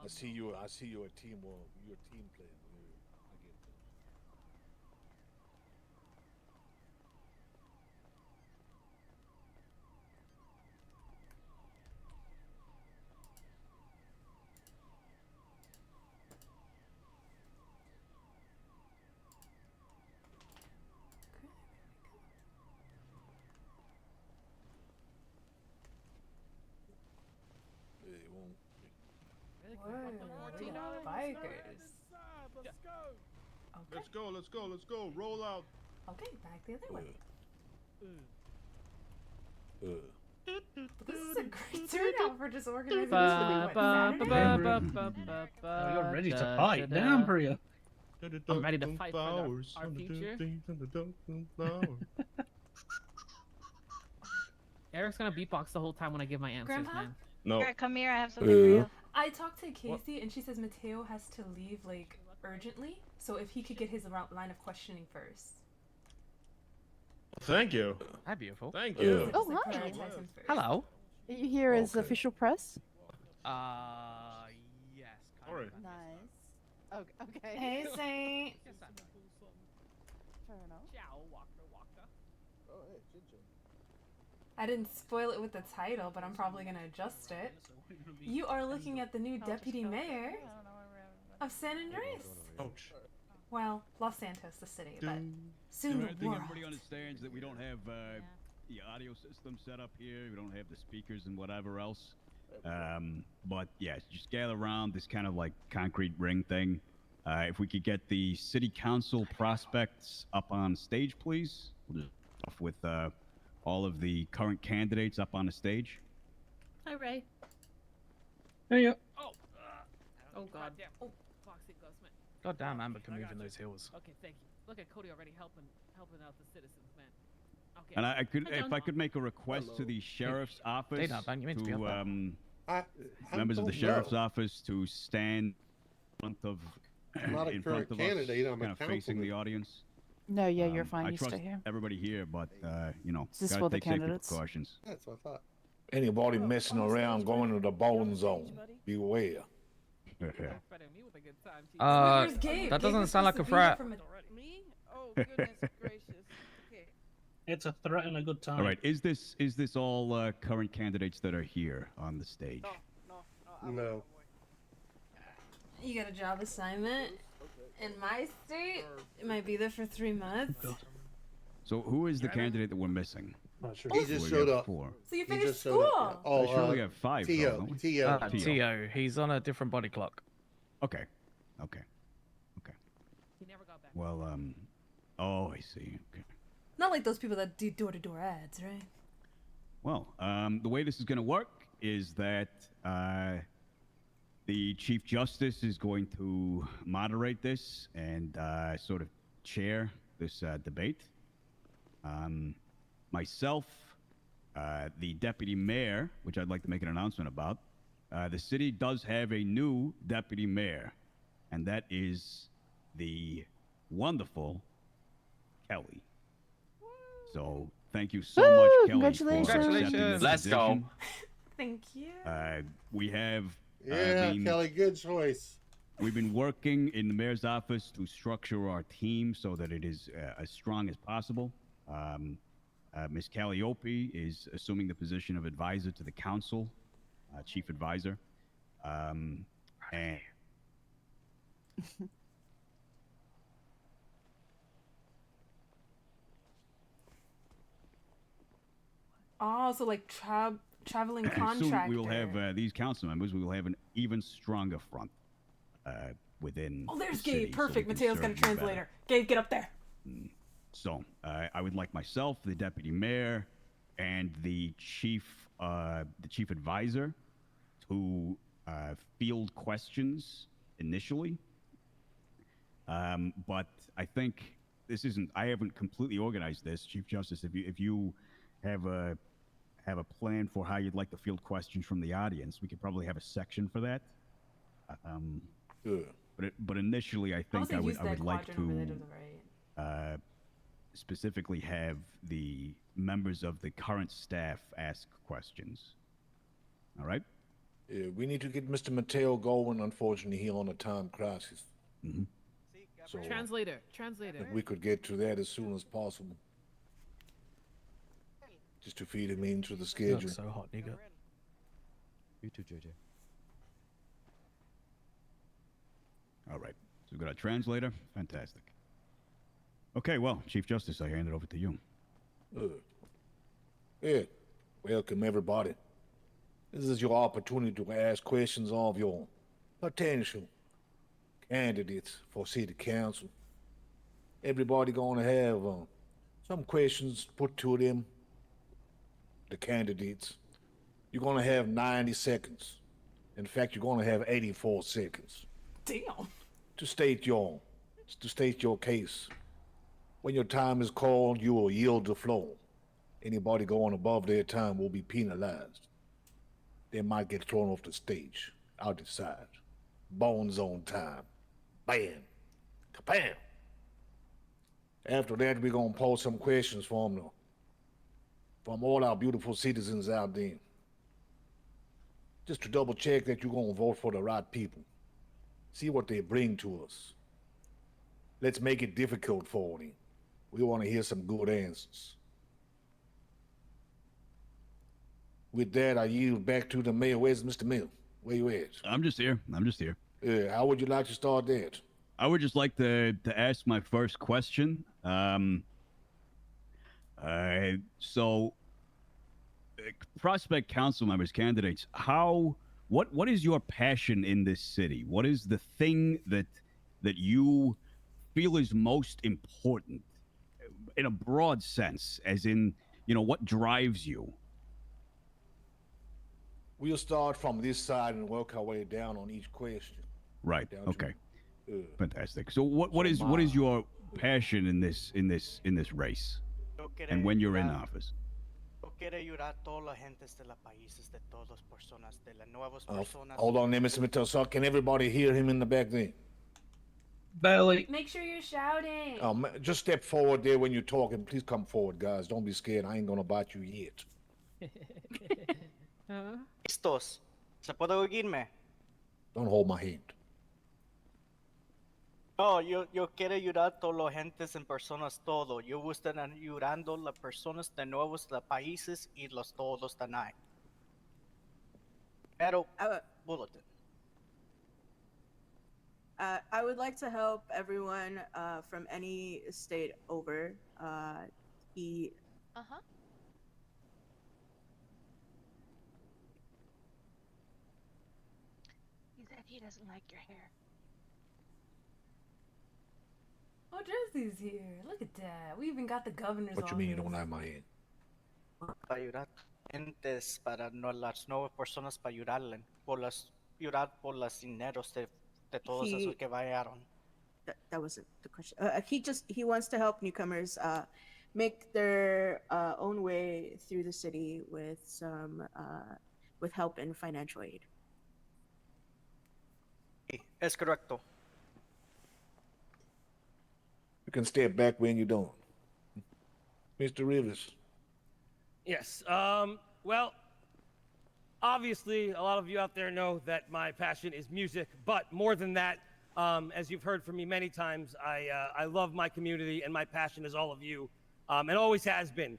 I see you. I see you're a team. Well, you're a team player. I get that. It won't. Whoa, bikers. Okay. Let's go. Let's go. Let's go. Roll out. Okay, back the other way. Uh, But this is a great turnout for just organizing this for like, what, Saturday? Oh, you're ready to fight now, Priya. I'm ready to fight for our future. Eric's gonna beatbox the whole time when I give my answers, Grandpa? man. No. Eric, come here. I have something for you. I talked to Casey and she says Mateo has to leave like urgently. So if he could get his line of questioning first. Thank you. Hi, beautiful. Thank He you. said Oh, just, like, hi. prioritize him first. Hello. Are you here as Okay. official press? Yes. All right. Nice. Okay. Hey, Saint. Fair enough. Ciao, Walker, Walker. I didn't spoil it with the title, but I'm probably gonna adjust it. You are looking at the new deputy mayor of San Andreas. Ouch. Well, Los Santos, the city, but So soon I the think world. everybody understands that we don't have the audio system set up here. We don't have the speakers and whatever else. But yeah, just gather around this kind of like concrete ring thing. If we could get the city council prospects up on stage, please. We'll just start off with all of the current candidates up on the stage. Hi, Ray. Hey, yeah. Oh God. Oh, Foxy Ghost, man. God damn, Amber can move in those hills. Okay, thank you. Look at Cody already helping out the citizens, man. Okay. And I could, Hi, if John. I could make a request to the sheriff's office Dana, man, you meant to be up there. members of the sheriff's office to stand in front of not a in current front of candidate, us, I'm a kind of facing the councilman. audience. No, yeah, you're fine. I You trust stay here. everybody here, but you know, Is this gotta for the take safety candidates? precautions. That's what I thought. Anybody messing around going to the bone zone, beware. Where's Gabe? that Gabe doesn't was sound like supposed a to be here frat. from Me? Oh, goodness gracious. Okay. It's a threat and a good time. All right, is this all current candidates that are here on the stage? No. You got a job assignment in my state? It might be there for 3 months. So who is the candidate that we're missing? Not sure. He Who just we showed have up. four? So you He finished just showed up. school. Oh, I surely have five. though, Tio. don't we? Tio. Tio, he's on a different body clock. Okay, okay. He never got back. Well, oh, I see. Okay. Not like those people that do door-to-door ads, right? Well, the way this is going to work is that the Chief Justice is going to moderate this and sort of chair this debate. Myself, the Deputy Mayor, which I'd like to make an announcement about, the city does have a new Deputy Mayor, and that is the wonderful Kelly. So thank you so much, Kelly, Congratulations. for accepting this Congratulations. Let's go. position. Thank you. We have Yeah, Kelly, good choice. we've been working in the mayor's office to structure our team so that it is as strong as possible. Ms. Calliope is assuming the position of advisor to the council, chief advisor. And Oh, so like traveling contractor. soon we will have these council members. We will have an even stronger front within. Oh, there's the city, Gabe. so we Perfect. can Mateo's got a serve you better. translator. Gabe, get up there. So I would like myself, the deputy mayor, and the chief advisor to field questions initially. But I think this isn't. I haven't completely organized this, Chief Justice. If you have a plan for how you'd like to field questions from the audience, we could probably have a section for that. Good. But initially, I think Also I use would that like quadrant over there to to the right. specifically have the members of the current staff ask questions. All right? Yeah, we need to get Mr. Mateo going. Unfortunately, he on a time crisis. Mm-hmm. So Translator, translator. if we could get to that as soon as possible, just to feed him into the schedule. so hot, nigga. You too, JJ. All right. So we've got a translator. Fantastic. Okay, well, Chief Justice, I hand it over to you. Yeah, welcome everybody. This is your opportunity to ask questions of your potential candidates for city council. Everybody gonna have some questions put to them, the candidates. You're gonna have 90 seconds. In fact, you're gonna have 84 seconds Damn. to state your case. When your time is called, you will yield the floor. Anybody going above their time will be penalized. They might get thrown off the stage. I'll decide. Bone zone time. Bam. Kabam. After that, we're gonna pose some questions from all our beautiful citizens out there. Just to double check that you're gonna vote for the right people. See what they bring to us. Let's make it difficult for them. We want to hear some good answers. With that, I yield back to the mayor. Where's Mr. Mill? Where you at? I'm just here. How would you like to start that? I would just like to ask my first question. Prospect council members, candidates, what is your passion in this city? What is the thing that you feel is most important in a broad sense, as in, what drives you? We'll start from this side and work our way down on each question. Right. Down to- Okay. Fantastic. So what is your passion in this race, and when you're in office? Hold on there, Mr. Mattel. So can everybody hear him in the back there? Barely. Make sure you're shouting. Just step forward there when you're talking. Please come forward, guys. Don't be scared. I ain't gonna bite you yet. Listos. ¿Se puede oírme? Don't hold my hand. No, yo quiero ayudar a todas las gentes en personas todo. Yo estoy ayudando a las personas de nuevos de países y los todos también. Pero, bulletin. I would like to help everyone from any state over. He said he doesn't like your hair. Oh, Jersey's here. Look at that. We even got the governor's What you mean you office. don't have my hand? Para ayudar gentes, para no, las nuevas personas, para ayudarle. Ayudar por los dineros de todos esos que vayaron. That wasn't the question. He wants to help newcomers make their own way through the city with some with help and financial aid. Es correcto. You can step back when you're done. Mr. Rivers. Yes. Well, obviously, a lot of you out there know that my passion is music, but more than that, as you've heard from me many times, I love my community, and my passion is all of you, and always has been.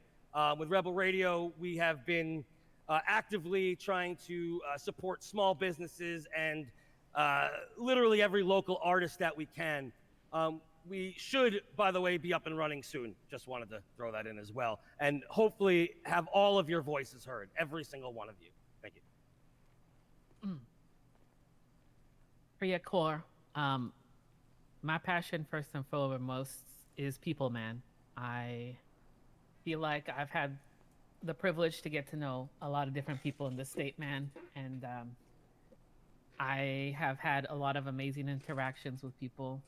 With Rebel Radio, we have been actively trying to support small businesses and literally every local artist that we can. We should, by the way, be up and running soon. Just wanted to throw that in as well. And hopefully have all of your voices heard, every single one of you. Thank you. Priya Kaur, my passion first and foremost is people, man. I feel like I've had the privilege to get to know a lot of different people in this state, man. And I have had a lot of amazing interactions with people.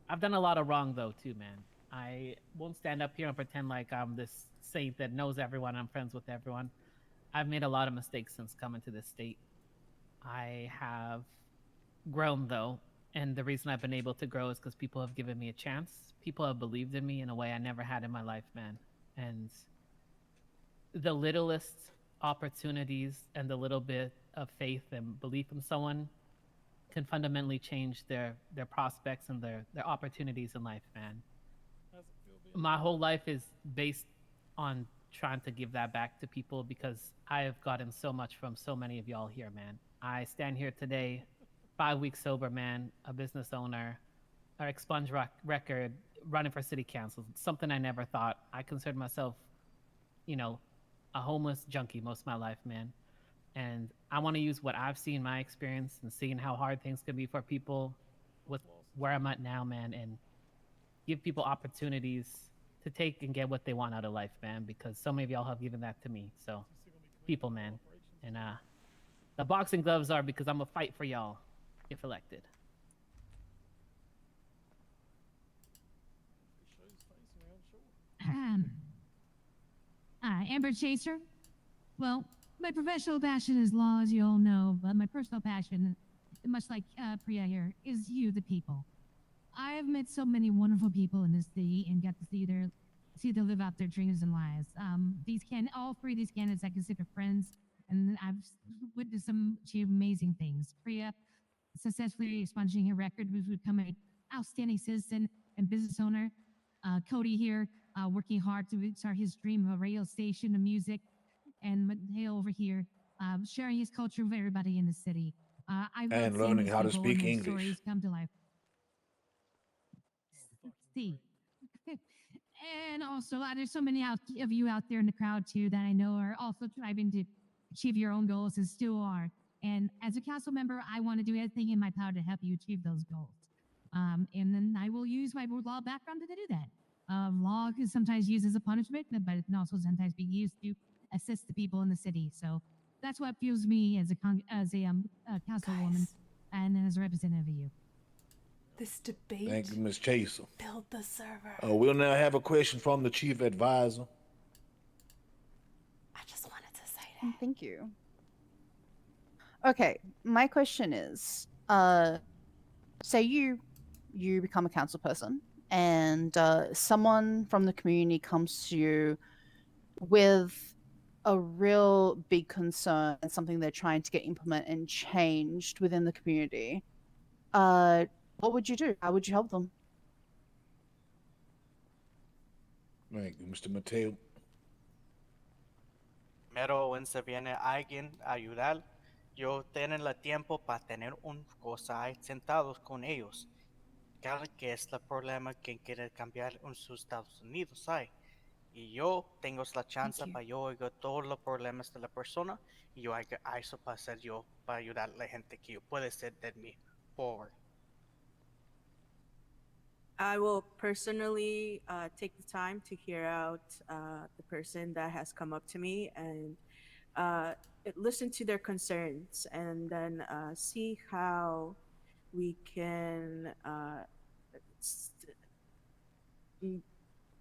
I've done a lot of wrong, though, too, man. I won't stand up here and pretend like I'm this saint that knows everyone, I'm friends with everyone. I've made a lot of mistakes since coming to this state. I have grown, though, and the reason I've been able to grow is because people have given me a chance. People have believed in me in a way I never had in my life, man. And the littlest opportunities and the little bit of faith and belief in someone can fundamentally change their prospects and their opportunities in life, man. My whole life is based on trying to give that back to people because I have gotten so much from so many of y'all here, man. I stand here today, 5 weeks sober, man, a business owner, an expunged record, running for city council. It's something I never thought. I considered myself, you know, a homeless junkie most of my life, man. And I want to use what I've seen, my experience, and seeing how hard things can be for people with where I'm at now, man, and give people opportunities to take and get what they want out of life, man, because so many of y'all have given that to me. So, people, man. And the boxing gloves are because I'm going to fight for y'all if elected. Amber Chaser. Well, my professional passion is law, as you all know, but my personal passion, much like Priya here, is you, the people. I have met so many wonderful people in this city and got to see them live out their dreams and lives. All three of these candidates I consider friends, and I've witnessed them achieve amazing things. Priya successfully expunging her record, who's become an outstanding citizen and business owner. Cody here, working hard to start his dream of a radio station of music, and Mateo over here, sharing his culture with everybody in the city. I've And loved seeing learning these how to people speak and their English. stories come to life. See. And also, there's so many of you out there in the crowd too that I know are also striving to achieve your own goals and still are. And as a council member, I want to do everything in my power to help you achieve those goals. And then I will use my law background to do that. Law is sometimes used as a punishment, but it can also sometimes be used to assist the people in the city. So that's what fuels me as a councilwoman and as a representative of you. This debate. Thank you, Ms. Chaser. Build the server. We'll now have a question from the chief advisor. I just wanted to say that. Thank you. Okay, my question is, say you become a council person and someone from the community comes to you with a real big concern and something they're trying to get implemented and changed within the community. What would you do? How would you help them? Thank you, Mr. Mateo. Primero, when se viene alguien a ayudar, yo tengo el tiempo para tener una cosa ahí sentados con ellos. Claro que es el problema que quiere cambiar en sus Estados Unidos hay. Y yo tengo la chance para yo oír todos los problemas de la persona y yo hago eso para hacer yo, para ayudar a la gente que yo puede ser de mí forward. I will personally take the time to hear out the person that has come up to me and listen to their concerns and then see how we can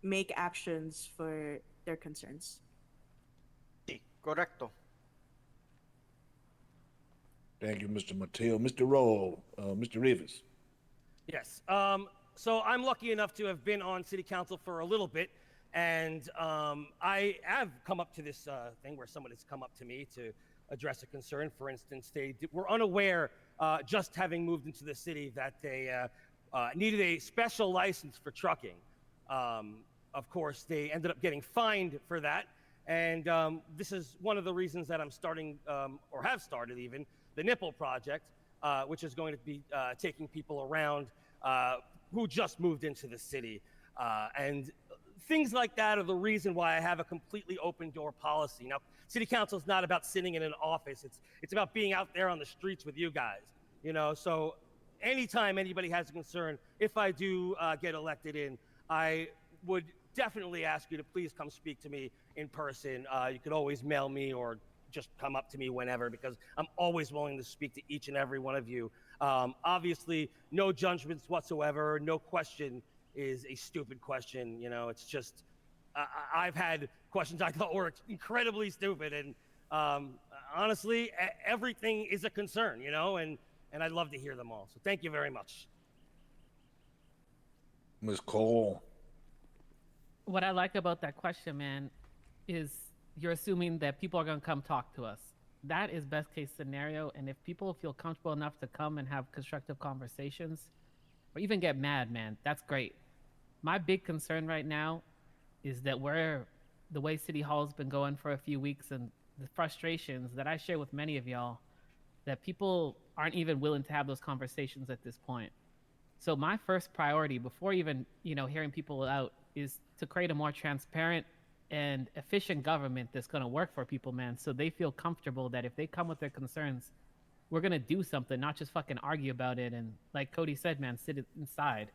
make actions for their concerns. Sí, correcto. Thank you, Mr. Mateo. Mr. Roll, Mr. Rivers. Yes. So I'm lucky enough to have been on city council for a little bit, and I have come up to this thing where someone has come up to me to address a concern. For instance, they were unaware, just having moved into the city, that they needed a special license for trucking. Of course, they ended up getting fined for that, and this is one of the reasons that I'm starting, or have started even, the Nipple Project, which is going to be taking people around who just moved into the city. And things like that are the reason why I have a completely open door policy. Now, city council is not about sitting in an office. It's about being out there on the streets with you guys, you know? So anytime anybody has a concern, if I do get elected in, I would definitely ask you to please come speak to me in person. You could always mail me or just come up to me whenever, because I'm always willing to speak to each and every one of you. Obviously, no judgments whatsoever. No question is a stupid question. You know, it's just, I've had questions I thought were incredibly stupid. And honestly, everything is a concern, you know, and I'd love to hear them all. So thank you very much. Ms. Cole. What I like about that question, man, is you're assuming that people are going to come talk to us. that is best case scenario. And if people feel comfortable enough to come and have constructive conversations or even get mad, man, that's great. My big concern right now is that the way City Hall's been going for a few weeks and the frustrations that I share with many of y'all, that people aren't even willing to have those conversations at this point. So my first priority before even, hearing people out is to create a more transparent and efficient government that's going to work for people, man, so they feel comfortable that if they come with their concerns, we're going to do something, not just fucking argue about it. And like Cody said, man, sit inside.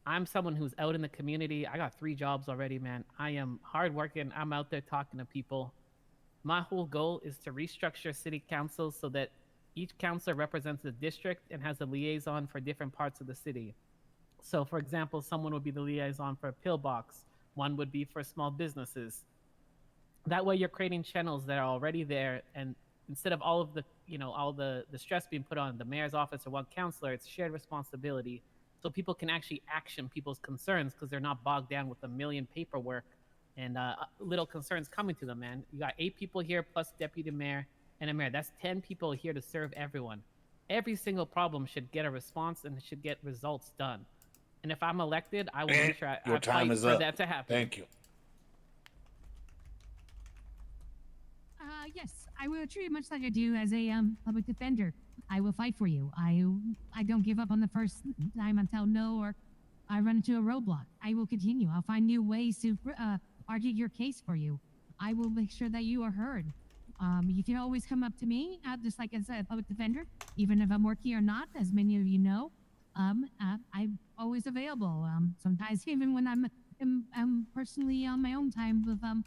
I'm someone who's out in the community. I got 3 jobs already, man. I am hardworking. I'm out there talking to people. My whole goal is to restructure city councils so that each councilor represents a district and has a liaison for different parts of the city. So, for example, someone would be the liaison for a pillbox. One would be for small businesses. That way, you're creating channels that are already there, and instead of all of the, all the stress being put on the mayor's office or one councilor, it's shared responsibility. So people can actually action people's concerns because they're not bogged down with a million paperwork and little concerns coming to them, man. You got 8 people here plus deputy mayor and a mayor. That's 10 people here to serve everyone. Every single problem should get a response and should get results done. And if I'm elected, I will make sure I fight for that to happen. Thank you. Yes, I will treat much like I do as a public defender. I will fight for you. I don't give up on the first time until no or I run into a roadblock. I will continue. I'll find new ways to argue your case for you. I will make sure that you are heard. You can always come up to me, just like as a public defender, even if I'm working or not, as many of you know. I'm always available. Sometimes even when I'm personally on my own time with on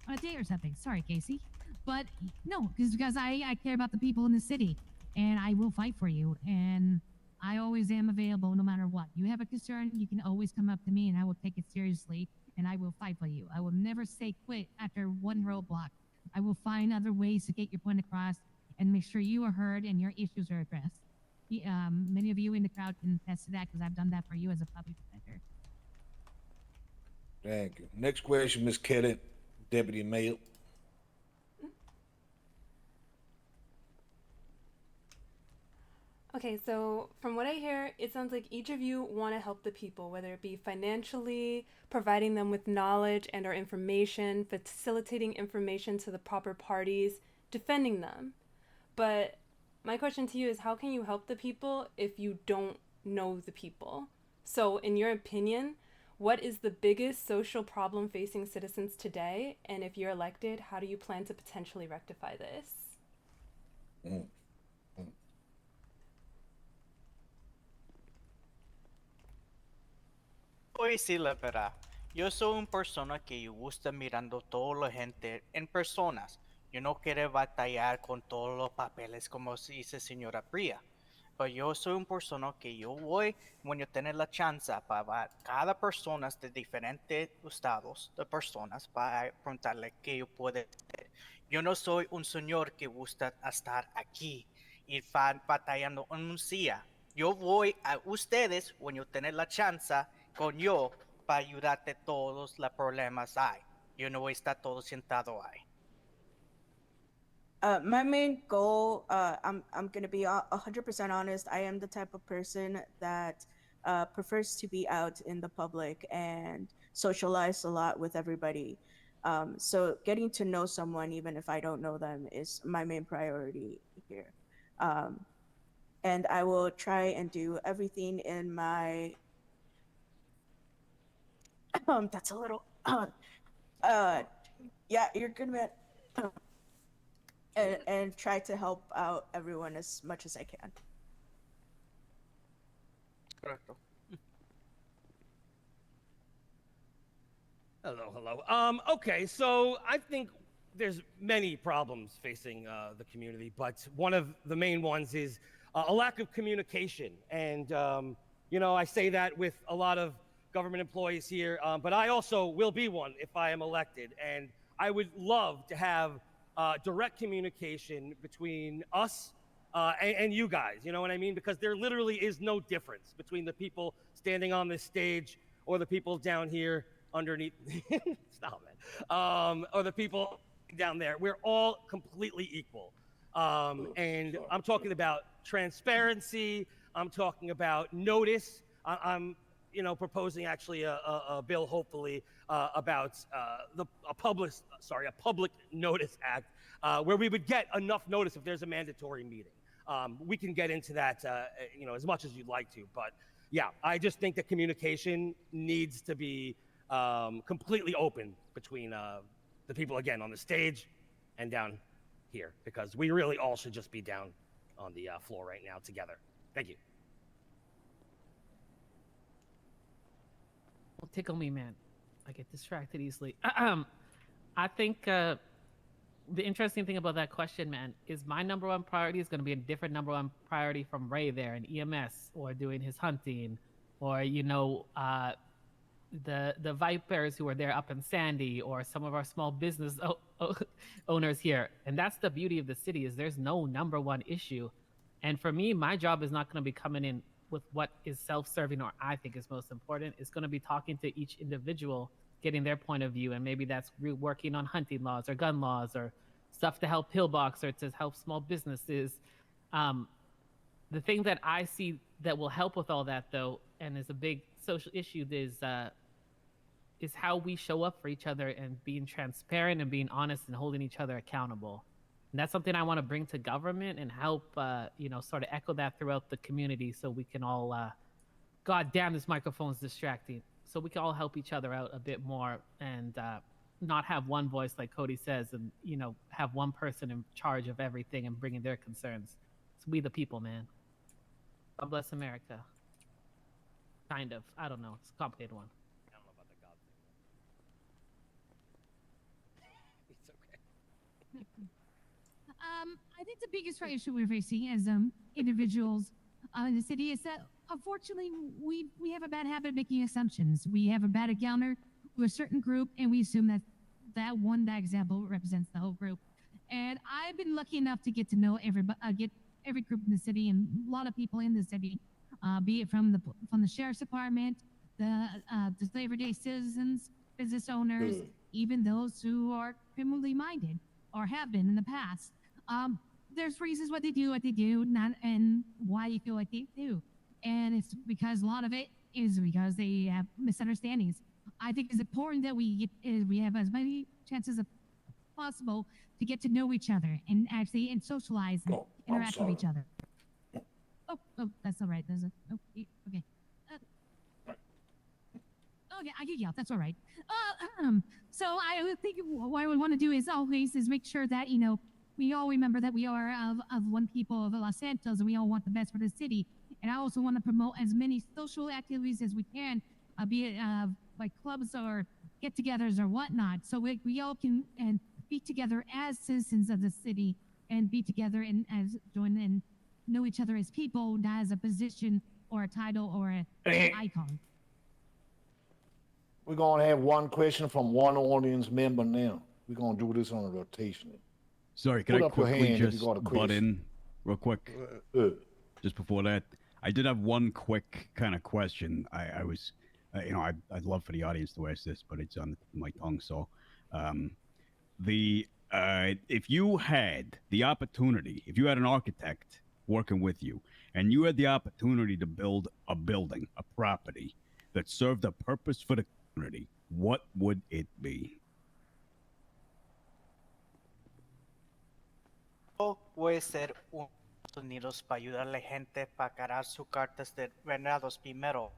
a day or something. Sorry, Casey. But no, because I care about the people in the city, and I will fight for you, and I always am available no matter what. You have a concern, you can always come up to me, and I will take it seriously, and I will fight for you. I will never say quit after one roadblock. I will find other ways to get your point across and make sure you are heard and your issues are addressed. Many of you in the crowd can attest to that because I've done that for you as a public defender. Thank you. Next question, Ms. Kelly, Deputy Mayor. Okay, so from what I hear, it sounds like each of you want to help the people, whether it be financially, providing them with knowledge and or information, facilitating information to the proper parties, defending them. But my question to you is, how can you help the people if you don't know the people? So in your opinion, what is the biggest social problem facing citizens today? And if you're elected, how do you plan to potentially rectify this? Voy a decir la verdad. Yo soy una persona que gusta mirando toda la gente en personas. Yo no quiero batallar con todos los papeles como dice señora Priya. Pero yo soy una persona que yo voy, cuando yo tengo la chance para ver cada persona de diferentes estados de personas para preguntarle qué yo puedo hacer. Yo no soy un señor que gusta estar aquí y batallando en un día. Yo voy a ustedes cuando yo tengo la chance con yo para ayudarte todos los problemas hay. Yo no voy a estar todo sentado ahí. My main goal, I'm gonna be 100% honest. I am the type of person that prefers to be out in the public and socialize a lot with everybody. So getting to know someone, even if I don't know them, is my main priority here. And I will try and do everything in my that's a little yeah, you're good, man. And try to help out everyone as much as I can. Correcto. Hello. Okay, so I think there's many problems facing the community, but one of the main ones is a lack of communication. And, I say that with a lot of government employees here, but I also will be one if I am elected. And I would love to have direct communication between us and you guys, you know what I mean? Because there literally is no difference between the people standing on this stage or the people down here underneath. Stop it. Or the people down there. We're all completely equal. And I'm talking about transparency. I'm talking about notice. I'm proposing actually a bill, hopefully, about a public notice act, where we would get enough notice if there's a mandatory meeting. We can get into that, as much as you'd like to, but yeah, I just think that communication needs to be completely open between the people, again, on the stage and down here, because we really all should just be down on the floor right now together. Thank you. Well, tickle me, man. I get distracted easily. I think the interesting thing about that question, man, is my number one priority is going to be a different number one priority from Ray there in EMS, or doing his hunting, or the Vipers who are there up in Sandy, or some of our small business owners here. And that's the beauty of the city, is there's no number one issue. And for me, my job is not going to be coming in with what is self-serving or I think is most important. It's going to be talking to each individual, getting their point of view, and maybe that's working on hunting laws or gun laws or stuff to help pillbox or to help small businesses. The thing that I see that will help with all that, though, and is a big social issue, is how we show up for each other and being transparent and being honest and holding each other accountable. And that's something I want to bring to government and help, sort of echo that throughout the community, so we can all, God damn, this microphone's distracting. So we can all help each other out a bit more, and not have one voice, like Cody says, and, have one person in charge of everything and bringing their concerns. It's we the people, man. God bless America. Kind of. I don't know. It's a complicated one. I don't know about the God thing. It's okay. I think the biggest issue we're facing as individuals in the city is that, unfortunately, we have a bad habit of making assumptions. We have a bad encounter with a certain group, and we assume that that example represents the whole group. And I've been lucky enough to get to know get every group in the city, and a lot of people in the city, be it from the sheriff's department, the Labor Day citizens, business owners, even those who are criminally minded or have been in the past. There's reasons what they do, and why you feel like they do. And it's because a lot of it is because they have misunderstandings. I think it's important that we have as many chances as possible to get to know each other and actually socialize and interact with each other. Oh, that's all right. Okay. Okay, I can yell. That's all right. So I think what I would want to do is always make sure that, we all remember that we are of one people of Los Santos, and we all want the best for the city. And I also want to promote as many social activities as we can, be it like clubs or get-togethers or whatnot, so we all can be together as citizens of the city, and be together and join and know each other as people, not as a position or a title or an icon. We're going to have one question from one audience member now. We're going to do this on a rotation. Sorry, can Put I up your quickly hand if just you got a butt question. in real quick? Just before that, I did have one quick kind of question. I was, I'd love for the audience to ask this, but it's on my tongue. So, if you had the opportunity, if you had an architect working with you, and you had the opportunity to build a building, a property that served a purpose for the community, what would it be? Puede ser un Unidos para ayudar a la gente para cargar sus cartas de venados primero.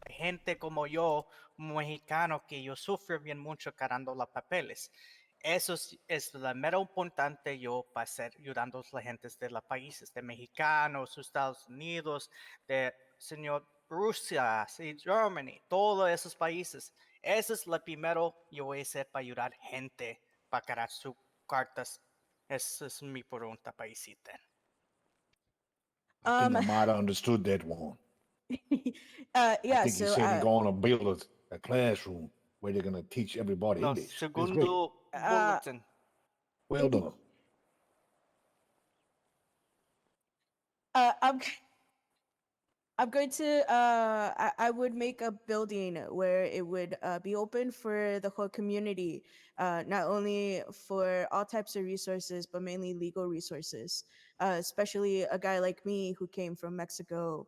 Gente como yo, mexicano, que yo sufro bien mucho cargando los papeles. Eso es lo mero importante yo para ser ayudando a la gente de los países, de mexicanos, Estados Unidos, de señor Rusia, Germany, todos esos países. Eso es lo primero yo voy a hacer para ayudar gente para cargar sus cartas. Esa es mi pregunta para Isiten. I think I might have understood that one. I Yeah, think he so said he's going to build a classroom where they're going to teach everybody No, English. That's great. segundo bulletin. Well done. I'm I'm going to I would make a building where it would be open for the whole community, not only for all types of resources, but mainly legal resources. Especially a guy like me who came from Mexico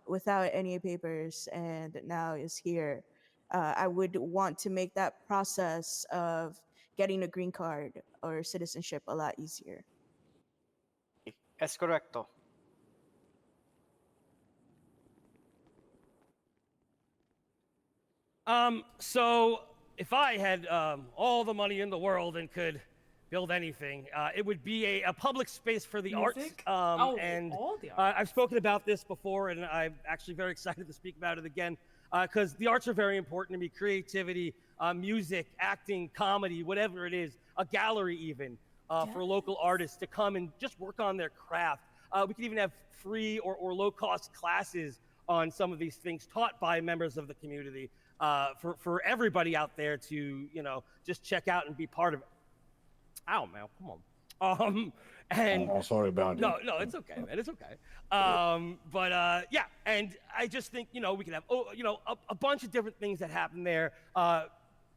without any papers and now is here. I would want to make that process of getting a green card or citizenship a lot easier. Es correcto. So if I had all the money in the world and could build anything, it would be a public space for the arts. Music? And all the I've spoken about this before, and I'm actually very excited to speak about it again, because the arts are very important to me. Creativity, music, acting, comedy, whatever it is, a gallery even, for local artists to come and just work on their craft. We could even have free or low-cost classes on some of these things taught by members of the community. For everybody out there to, just check out and be part of it. Ow, man, come on. And Oh, sorry about that. no, it's okay, man, it's okay. But yeah, and I just think, we could have, a bunch of different things that happen there.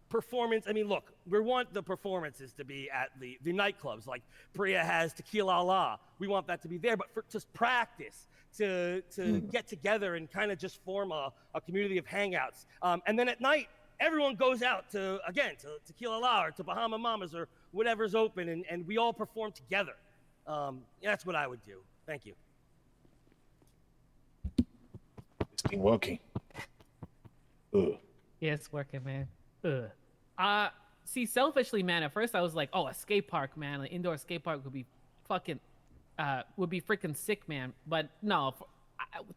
Performance, I mean, look, we want the performances to be at the nightclubs, like Priya has Tequila La. We want that to be there, but for just practice, to get together and kind of just form a community of hangouts. And then at night, everyone goes out to Tequila La or to Bahama Mamas or whatever's open, and we all perform together. That's what I would do. Thank you. It's been working. Ugh. Yeah, it's working, man. Ugh. See, selfishly, man, at first I was like, oh, a skate park, man. An indoor skate park would be freaking sick, man. But no,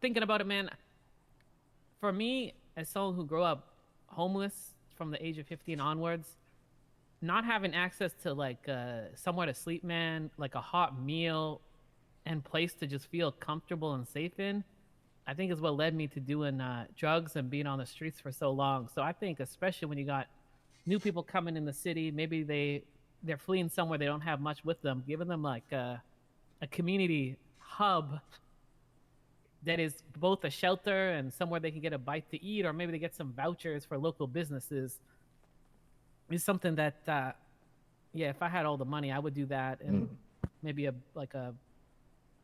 thinking about it, man, for me, as someone who grew up homeless from the age of 15 onwards, not having access to like somewhere to sleep, man, like a hot meal and place to just feel comfortable and safe in, I think is what led me to doing drugs and being on the streets for so long. So I think especially when you got new people coming in the city, maybe they're fleeing somewhere they don't have much with them, giving them like a community hub that is both a shelter and somewhere they can get a bite to eat, or maybe they get some vouchers for local businesses, is something that if I had all the money, I would do that. And maybe I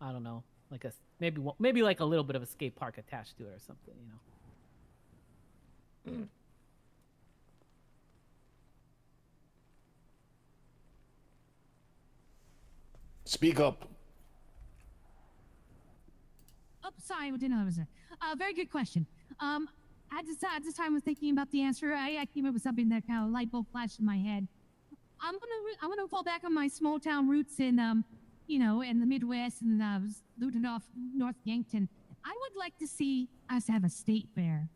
don't know, like maybe like a little bit of a skate park attached to it or something, Speak up. Oh, sorry, I didn't know that was a very good question. At this time I was thinking about the answer. I came up with something that kind of light bulb flashed in my head. I'm gonna fall back on my small town roots in in the Midwest and Ludendorff, North Yankton. I would like to see us have a state fair,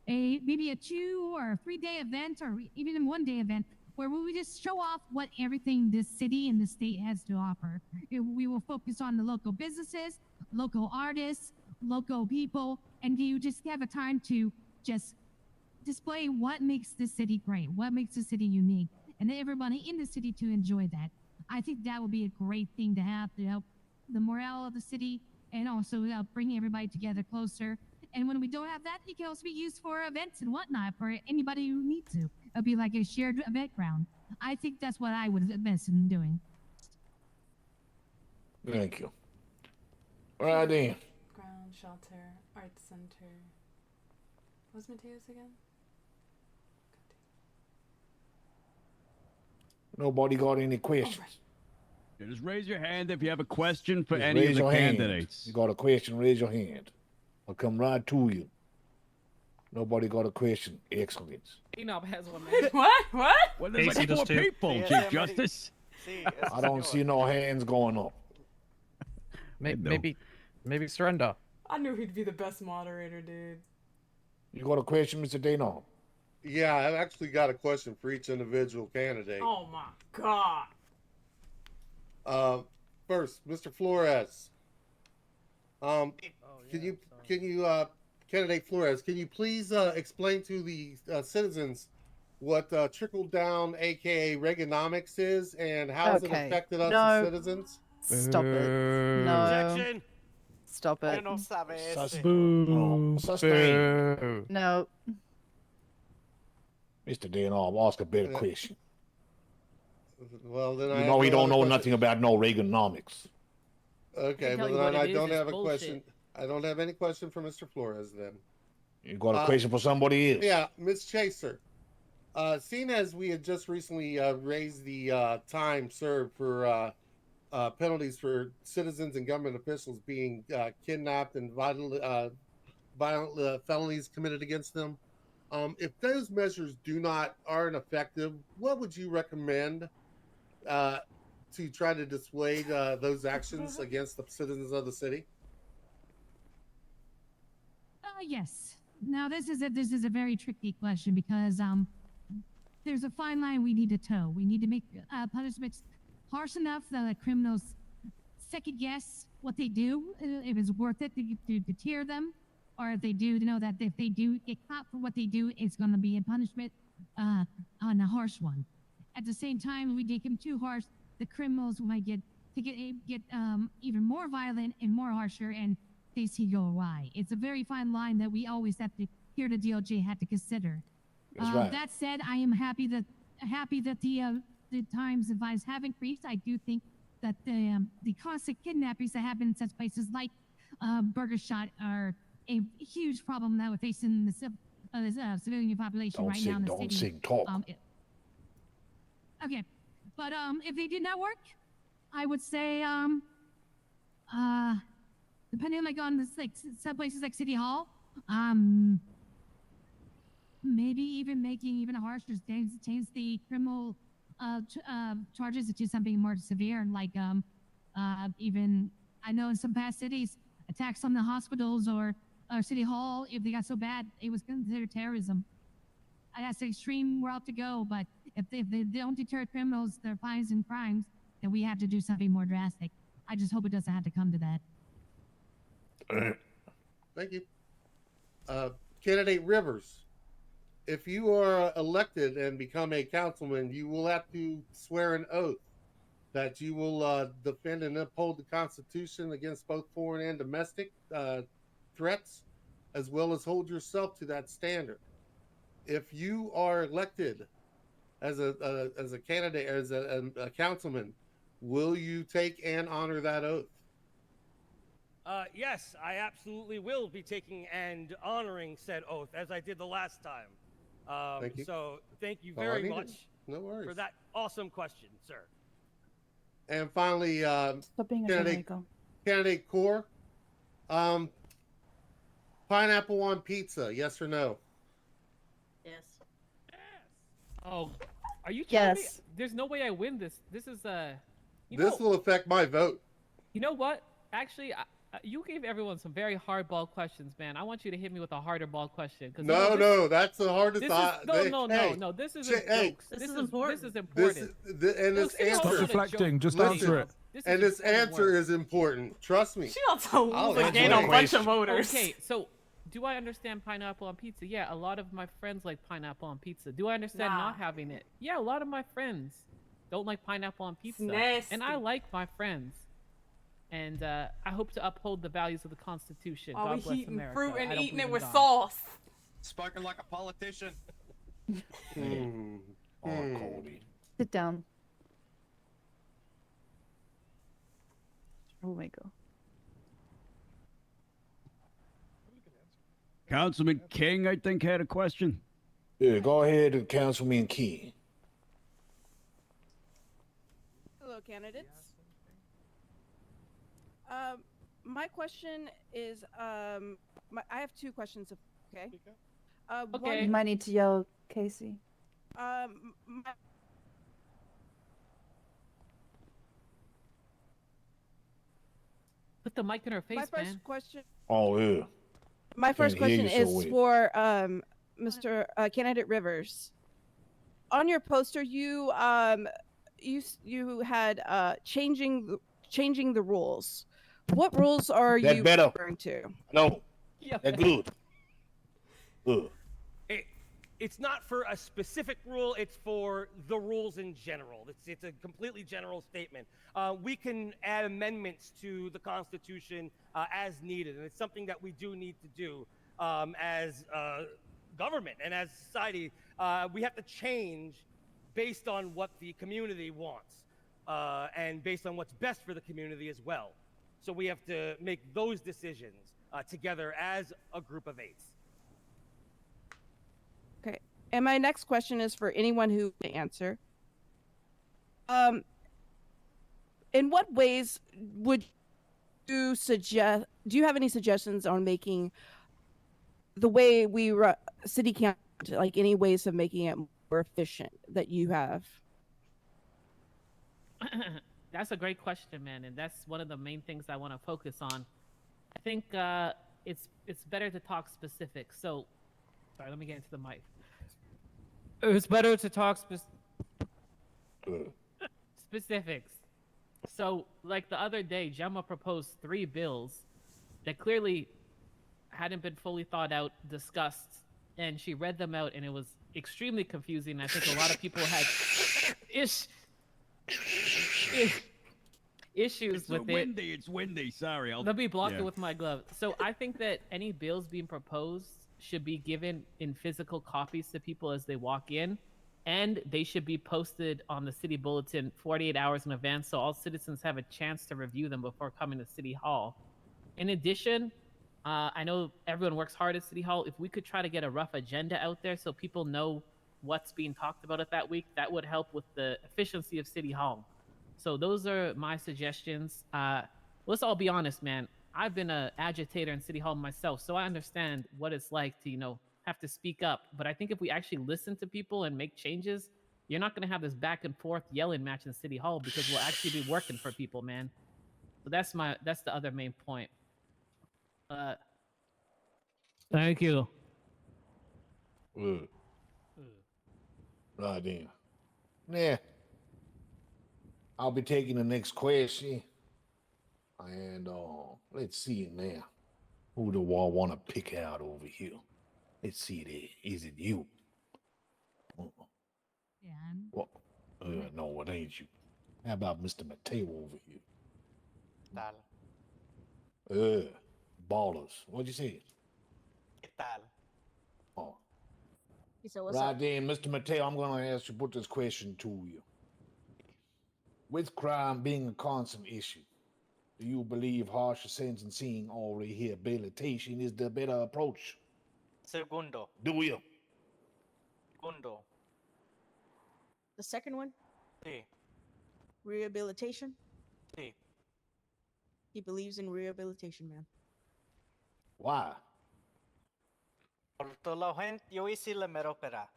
maybe a 2 or a 3 day event, or even a 1 day event, where we just show off what everything this city and the state has to offer. We will focus on the local businesses, local artists, local people, and you just have a time to just display what makes this city great, what makes the city unique, and everybody in the city to enjoy that. I think that would be a great thing to have to help the morale of the city and also bring everybody together closer. And when we don't have that, it can also be used for events and whatnot for anybody who needs to. It'll be like a shared event ground. I think that's what I would invest in doing. Thank you. All right, then. Ground, shelter, arts center. What was Mateus again? Nobody got any questions? Yeah, just raise your hand if you have a question for Just any of raise the your hand. candidates. You got a question, raise your hand. I'll come right to you. Nobody got a question. Excellent. Enob has one, man. What? Well, there's like 4 people, Chief Justice. I don't see no hands going up. Maybe surrender. I knew he'd be the best moderator, dude. You got a question, Mr. Dano? Yeah, I've actually got a question for each individual candidate. Oh my god. First, Mr. Flores. Can you candidate Flores, can you please explain to the citizens what trickle-down, aka Reaganomics, is and how has it affected us as citizens? Stop it. No. Objection. Stop Yo it. no sabe ese. Oh, sustain. No. Mr. DNR, ask a better Yeah. question. Well, then You I know have he no don't other know question. nothing about no Reaganomics. Okay, tell well you then what it I is, don't it's have a bullshit. question. I don't have any question for Mr. Flores then. You got a question for somebody else? Yeah, Ms. Chaser. Seeing as we had just recently raised the time served for penalties for citizens and government officials being kidnapped and violent felonies committed against them, if those measures aren't effective, what would you recommend to try to dissuade those actions against the citizens of the city? Yes. Now this is a very tricky question because there's a fine line we need to toe. We need to make punishments harsh enough that the criminals second guess what they do, if it's worth it to deter them, or if they do know that if they do get caught for what they do, it's going to be a punishment on a harsh one. At the same time, if we make them too harsh, the criminals might get even more violent and more harsher, and things can go awry. It's a very fine line that we always have to, here the DOJ had to consider. That's right. That said, I am happy that the times and fines have increased. I do think that the constant kidnappings that happen in such places like Burger Shot are a huge problem that we're facing the civilian population Don't right now in the don't city. sing, talk. Okay, but if they did not work, I would say depending on this, like some places like City Hall, maybe even making even harsher, change the criminal charges to something more severe, like even I know in some past cities, attacks on the hospitals or City Hall, if they got so bad, it was considered terrorism. That's the extreme route to go, but if they don't deter criminals, their fines and crimes, then we have to do something more drastic. I just hope it doesn't have to come to that. Thank you. Candidate Rivers, if you are elected and become a councilman, you will have to swear an oath that you will defend and uphold the Constitution against both foreign and domestic threats, as well as hold yourself to that standard. If you are elected as a candidate, as a councilman, will you take and honor that oath? Yes, I absolutely will be taking and honoring said oath as I did the last time. Thank you. So thank you That's all I very needed. much No worries. for that awesome question, sir. And finally, Stop being a filmmaker. candidate Core, pineapple on pizza, yes or no? Yes. Oh, are you kidding me? Yes. There's no way I win this. This is This will affect my vote. You know what? Actually, you gave everyone some very hardball questions, man. I want you to hit me with a harder ball question. No, that's the hardest. This is, no. This isn't jokes. This is important. This is important. And this answer. deflecting, just Listen, answer it. And this answer is important. Trust me. She also I'll lose again answer a it. bunch of voters. Okay, so do I understand pineapple on pizza? Yeah, a lot of my friends like pineapple on pizza. Do I understand Nah. not having it? Yeah, a lot of my friends don't like pineapple on pizza. Nasty. And I like my friends. And I hope to uphold the values of the Constitution. Are God we bless eating America. fruit I and don't eating believe it in with God. sauce? Spoken like a politician. Hmm. Oh, Cody. Sit down. Oh my god. Councilman King, I think, had a question. Yeah, go ahead, Councilman Key. Hello, candidates. My question is, I have two questions. Okay. Okay. You might need to yell, Casey. My, Put the mic in her face, my first man. question. Oh, yeah. My first Can't hear question you so is well. for Mr. Candidate Rivers. On your poster, you had changing the rules. What rules are That you better. referring to? No, Yeah, that's good. Good. it's not for a specific rule, it's for the rules in general. It's a completely general statement. We can add amendments to the Constitution as needed, and it's something that we do need to do as government and as society. We have to change based on what the community wants and based on what's best for the community as well. So we have to make those decisions together as a group of eights. Okay. And my next question is for anyone who can answer. In what ways would you suggest? Do you have any suggestions on making the way we run city council, like any ways of making it more efficient that you have? That's a great question, man, and that's one of the main things I want to focus on. I think it's better to talk specifics. So, sorry, let me get into the mic. It's better to talk specifics. So, like the other day, Gemma proposed 3 bills that clearly hadn't been fully thought out, discussed, and she read them out, and it was extremely confusing. I think a lot of people had issues with it. It's windy. Sorry. Let me block it with my glove. So I think that any bills being proposed should be given in physical copies to people as they walk in, and they should be posted on the city bulletin 48 hours in advance so all citizens have a chance to review them before coming to City Hall. In addition, I know everyone works hard at City Hall. If we could try to get a rough agenda out there so people know what's being talked about at that week, that would help with the efficiency of City Hall. So those are my suggestions. Let's all be honest, man. I've been an agitator in City Hall myself, so I understand what it's like to, have to speak up. But I think if we actually listen to people and make changes, you're not going to have this back and forth yelling match in City Hall because we'll actually be working for people, man. So that's the other main point. Thank you. Right then. Yeah. I'll be taking the next question. And let's see now. Who do I want to pick out over here? Let's see there. Is it you? Yeah. Well, no, it ain't you. How about Mr. Mateo over here? Tal. Ballers. What'd you say? ¿Qué tal? Oh. He said, "What's Right up?" then, Mr. Mateo, I'm going to ask you, put this question to you. With crime being a constant issue, do you believe harsher sentencing or rehabilitation is the better approach? Segundo. Do you? Segundo. The second one, Sí. rehabilitation. Sí. He believes in rehabilitation, man. Why? Por toda la gente, yo hice la mera opera.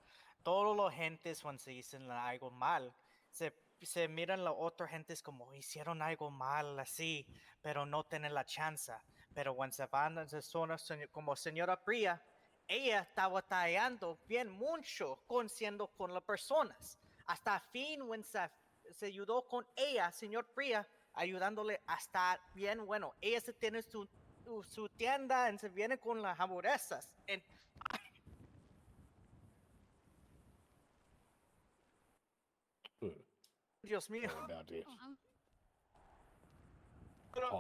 Todos los gentes cuando se dicen algo mal, se miran las otras gentes como hicieron algo mal así, pero no tienen la chance. Pero cuando se van a zonas como señora Priya, ella está batallando bien mucho siendo con las personas. Hasta fin, cuando se ayudó con ella, señor Priya, ayudándole a estar bien bueno. Ella se tiene su tienda y se viene con las hamburguesas. Dios mío. Sorry about this.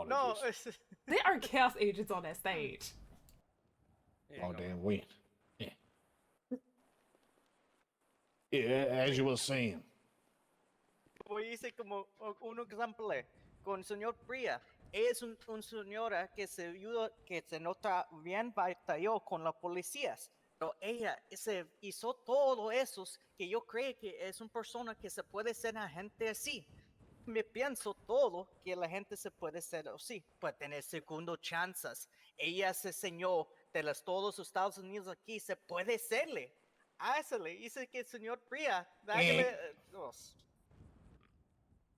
No, Apologies. They are chaos agents on that stage. Oh, damn win. Yeah. Yeah, as you were saying. Voy a decir como un ejemplo con señor Priya. Es un señora que se ayuda, que se nota bien batalló con las policías. Pero ella se hizo todo eso que yo creo que es una persona que se puede ser agente así. Me pienso todo que la gente se puede ser así, puede tener segundo chances. Ella se enseñó de todos los Estados Unidos aquí, se puede serle. Hácele, dice que el señor Priya, dágale dos.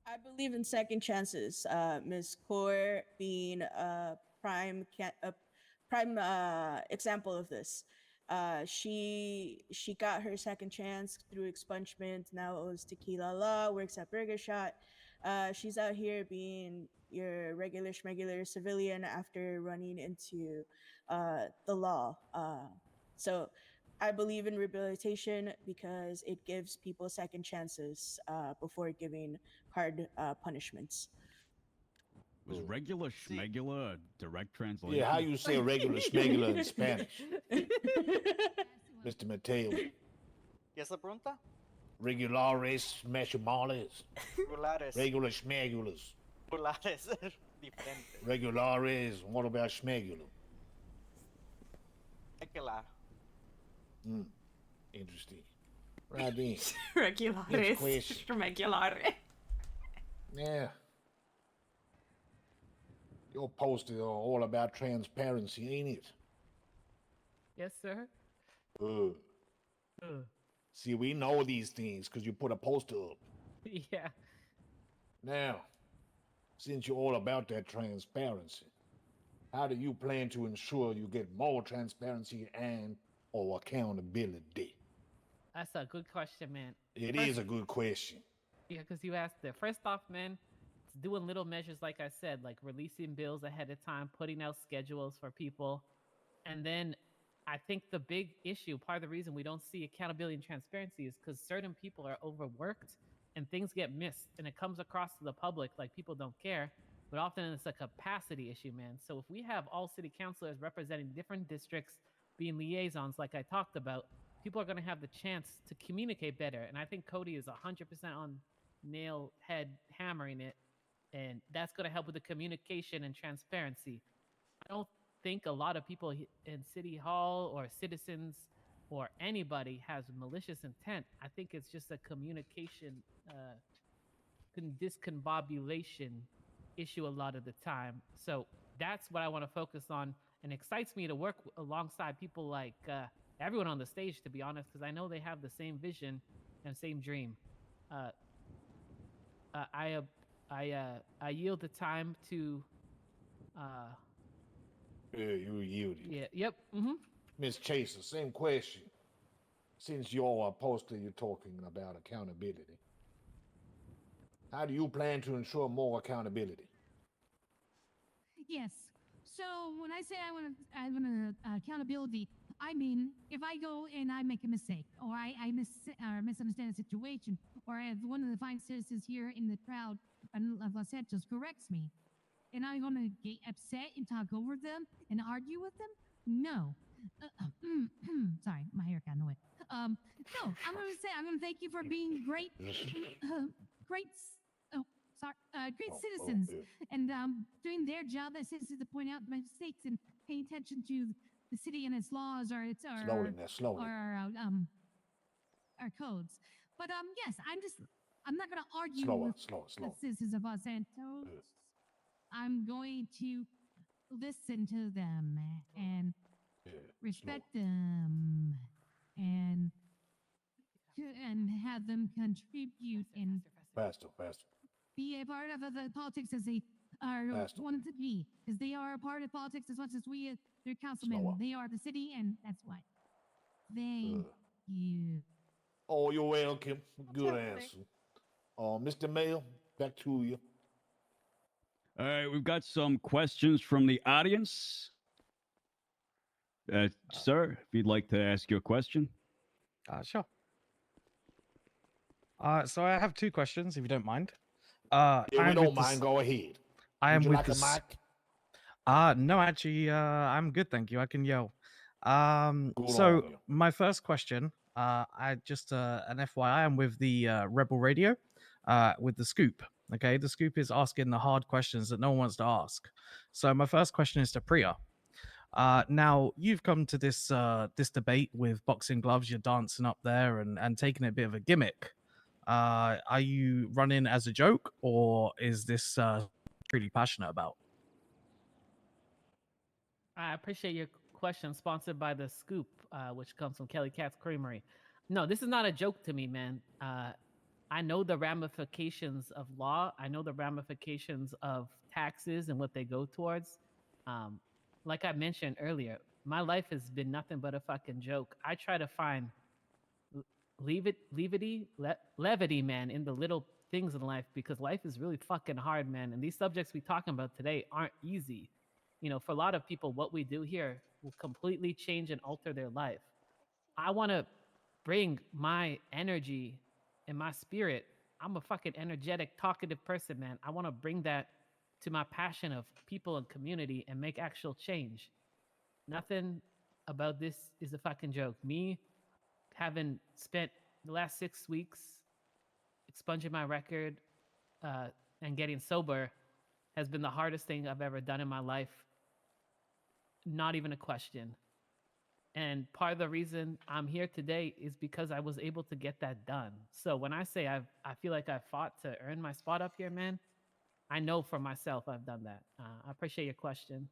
I believe in second chances. Ms. Kaur being a prime example of this. She got her second chance through expungement. Now it was Tequila Law, works at Burger Shot. She's out here being your regular civilian after running into the law. So I believe in rehabilitation because it gives people second chances before giving hard punishments. Was regular schmegula a direct translation? Yeah, how you say regular schmegula in Spanish? Mr. Mateo. ¿Y esa pregunta? Regulares schmeshimales. Regulares. Regular schmegulas. Regulares. Diferente. Regulares. What about schmegula? Regular. Interesting. Right then. Regulares. question. Regulare. Yeah. Your poster are all about transparency, ain't it? Yes, sir. See, we know these things because you put a poster up. Yeah. Now, since you're all about that transparency, how do you plan to ensure you get more transparency and or accountability? That's a good question, man. It is a good question. Yeah, because you asked it. First off, man, it's doing little measures, like I said, like releasing bills ahead of time, putting out schedules for people. And then I think the big issue, part of the reason we don't see accountability and transparency is because certain people are overworked and things get missed and it comes across to the public like people don't care. But often it's a capacity issue, man. So if we have all city councilors representing different districts, being liaisons like I talked about, people are going to have the chance to communicate better. And I think Cody is 100% on nail head hammering it. And that's going to help with the communication and transparency. I don't think a lot of people in City Hall or citizens or anybody has malicious intent. I think it's just a communication discombobulation issue a lot of the time. So that's what I want to focus on, and excites me to work alongside people like everyone on the stage, to be honest, because I know they have the same vision and same dream. I yield the time to Yeah, you yielded. yeah, yep. Mm-hmm. Miss Chaser, same question. Since you're a poster, you're talking about accountability. How do you plan to ensure more accountability? Yes. So when I say I want accountability, I mean if I go and I make a mistake, or I misunderstand a situation, or if one of the fine citizens here in the crowd of Los Santos corrects me, and I'm gonna get upset and talk over them and argue with them? No. Sorry, my hair got in the way. No, I'm gonna thank you for being great, great citizens, and doing their job as citizens to point out my mistakes and paying attention to the city and its laws or its Slowly. our codes. But yes, I'm not gonna argue with the citizens of Los Santos. I'm going to listen to them and respect them and have them contribute and Faster. be a part of the politics as they are wanted to be, because they are a part of politics as much as we, their councilmen. Slower. They are the city, and that's why. Thank you. Oh, you're welcome. Good answer. Mr. Mayor, back to you. All right, we've got some questions from the audience. Sir, if you'd like to ask your question. Sure. So I have two questions, if you don't mind. Yeah, we don't mind. Go ahead. I am Would you with like the a mic? No, actually, I'm good, thank you. I can yell. Good So on you. my first question, I just an FYI, I'm with the Rebel Radio, with the Scoop. Okay, the Scoop is asking the hard questions that no one wants to ask. So my first question is to Priya. Now you've come to this this debate with boxing gloves. You're dancing up there and taking it a bit of a gimmick. Are you running as a joke, or is this really passionate about? I appreciate your question, sponsored by The Scoop, which comes from Kelly Cat's Creamery. No, this is not a joke to me, man. I know the ramifications of law. I know the ramifications of taxes and what they go towards. Like I mentioned earlier, my life has been nothing but a fucking joke. I try to find levity, man, in the little things in life, because life is really fucking hard, man. And these subjects we're talking about today aren't easy. You know, for a lot of people, what we do here will completely change and alter their life. I want to bring my energy and my spirit. I'm a fucking energetic, talkative person, man. I want to bring that to my passion of people and community and make actual change. Nothing about this is a fucking joke. Me having spent the last 6 weeks expunging my record and getting sober has been the hardest thing I've ever done in my life. Not even a question. And part of the reason I'm here today is because I was able to get that done. So when I say I feel like I fought to earn my spot up here, man, I know for myself I've done that. I appreciate your question.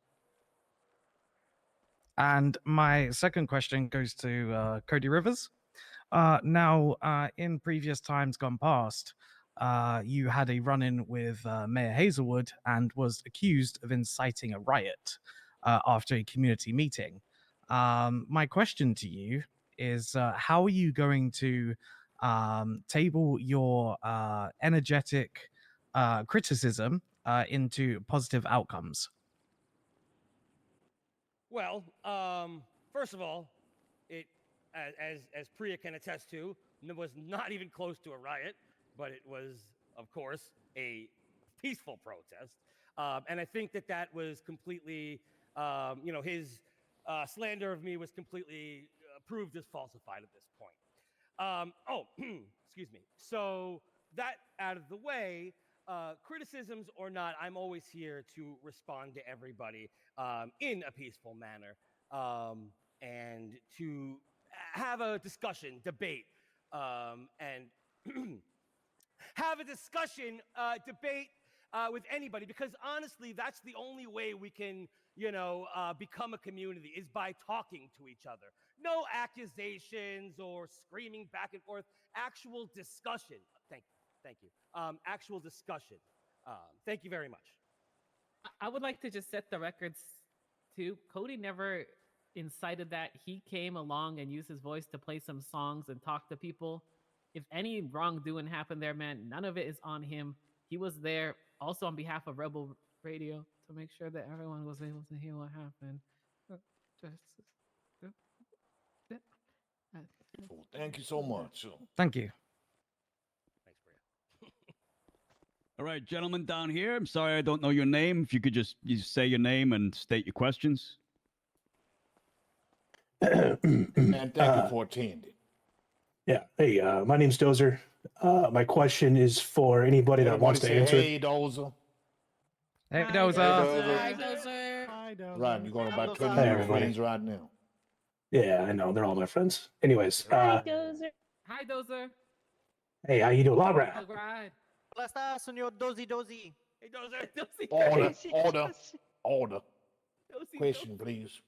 And my second question goes to Cody Rivers. In previous times gone past, you had a run-in with Mayor Hazelwood and was accused of inciting a riot after a community meeting. My question to you is, how are you going to table your energetic criticism into positive outcomes? Well, first of all, it, as Priya can attest to, was not even close to a riot, but it was, of course, a peaceful protest. And I think that was completely, his slander of me was completely proved as falsified at this point. Excuse me. So that out of the way, criticisms or not, I'm always here to respond to everybody in a peaceful manner and to have a discussion, debate, and have a discussion, debate with anybody, because honestly, that's the only way we can, become a community is by talking to each other. No accusations or screaming back and forth. Actual discussion. Thank you. Actual discussion. Thank you very much. I would like to just set the records too. Cody never incited that. He came along and used his voice to play some songs and talk to people. If any wrongdoing happened there, man, none of it is on him. He was there also on behalf of Rebel Radio to make sure that everyone was able to hear what happened. Thank you so much. Thank you. Thanks, Priya. All right, gentlemen down here. I'm sorry I don't know your name. If you could just say your name and state your questions. And thank you for attending. Yeah. Hey, my name's Dozer. My question is for anybody that wants to answer. Hey, Dozer. Hey, Hi, Dozer. Hi, Dozer. Hi, Dozer. Right, you're going about 20 Hey, new everybody. friends right now. Yeah, I know. They're all my friends. Anyways, Hi, Dozer. hey, how you doing? All All right. right. ¿Cómo está, señor Dozy Dozy? Hey, Dozer. Order. Question, please.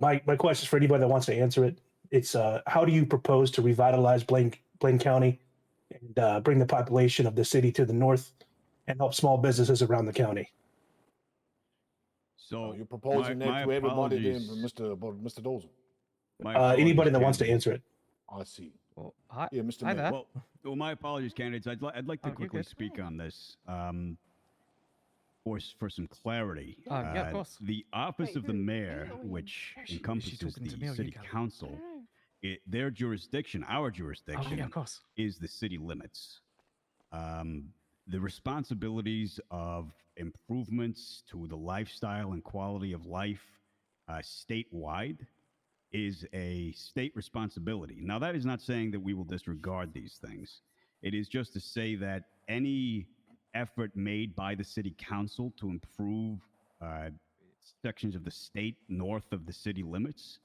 My question is for anybody that wants to answer it. It's how do you propose to revitalize Blaine County and bring the population of the city to the north and help small businesses around the county? So you're proposing my that to everybody, then, apologies. Mr. Dozer. Anybody that apologies, wants to candidates. answer it. I see. Well, hi, Yeah, Mr. hi Mayor. there. Well, my apologies, candidates. I'd like to Oh, you're quickly good. speak on this. For some clarity, Yeah, of course. the office of the mayor, which Is she encompasses talking to me the or you, city Kelly? council, their jurisdiction, our jurisdiction, of course. is the city limits. The responsibilities of improvements to the lifestyle and quality of life statewide is a state responsibility. Now, that is not saying that we will disregard these things. It is just to say that any effort made by the city council to improve sections of the state north of the city limits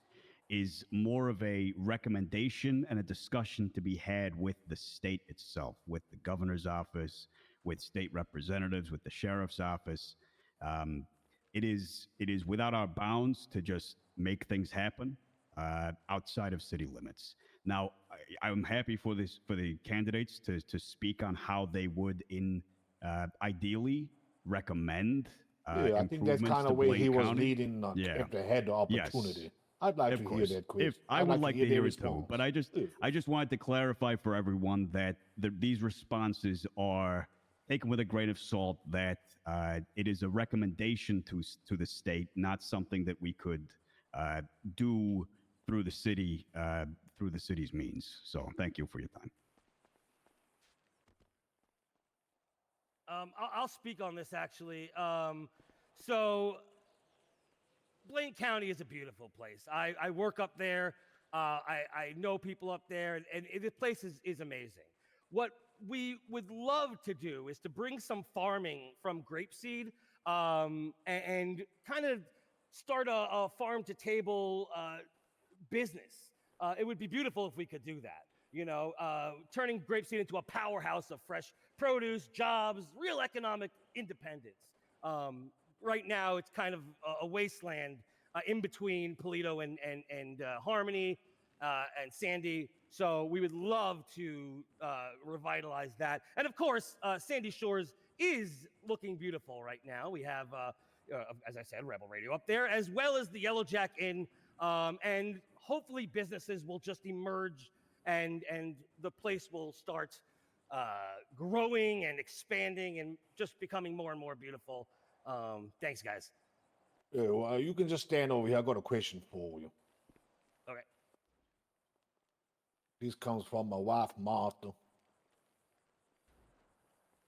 is more of a recommendation and a discussion to be had with the state itself, with the governor's office, with state representatives, with the sheriff's office. It is without our bounds to just make things happen outside of city limits. Now, I'm happy for the candidates to speak on how they would ideally recommend Yeah, I think that's improvements kind to of where Blaine he was County. leading if they had the opportunity. Yes. I'd like Of to course. hear that question. If I I'd would like to their hear it too, response. but I just wanted to clarify for everyone that these responses are taken with a grain of salt. That it is a recommendation to the state, not something that we could do through the city, through the city's means. So thank you for your time. I'll speak on this actually. So Blaine County is a beautiful place. I work up there. I know people up there, and the place is amazing. What we would love to do is to bring some farming from Grapeseed and kind of start a farm to table business. It would be beautiful if we could do that. You know, turning Grapeseed into a powerhouse of fresh produce, jobs, real economic independence. Right now, it's kind of a wasteland in between Polito and Harmony and Sandy. So we would love to revitalize that. And of course, Sandy Shores is looking beautiful right now. We have, as I said, Rebel Radio up there, as well as the Yellow Jack Inn. And hopefully businesses will just emerge and the place will start growing and expanding and just becoming more and more beautiful. Thanks, guys. Yeah, well, you can just stand over here. I got a question for you. Okay. This comes from my wife, Martha.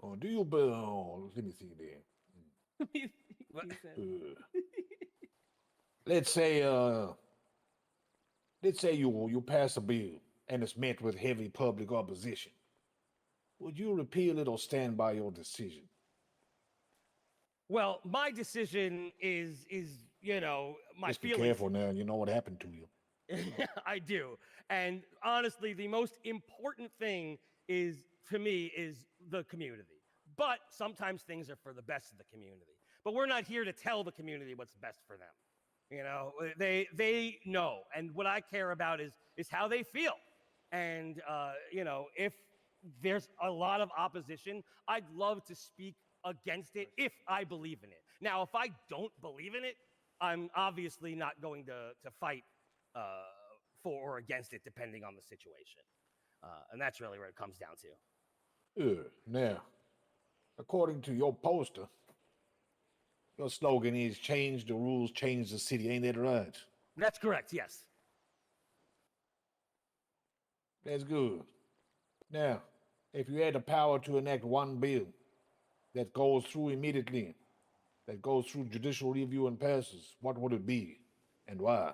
Oh, do you? Oh, let me see there. Let's say you pass a bill and it's met with heavy public opposition. Would you repeal it or stand by your decision? Well, my decision is you know, my Just be feelings. careful now. You know what happened to you. I do. And honestly, the most important thing is, to me, is the community. But sometimes things are for the best of the community. But we're not here to tell the community what's best for them. You know, they know. And what I care about is how they feel. And, you know, if there's a lot of opposition, I'd love to speak against it if I believe in it. Now, if I don't believe in it, I'm obviously not going to fight for or against it, depending on the situation. And that's really where it comes down to. Now, according to your poster, your slogan is change the rules, change the city. Ain't that right? That's correct, yes. That's good. Now, if you had the power to enact one bill that goes through immediately, that goes through judicial review and passes, what would it be and why?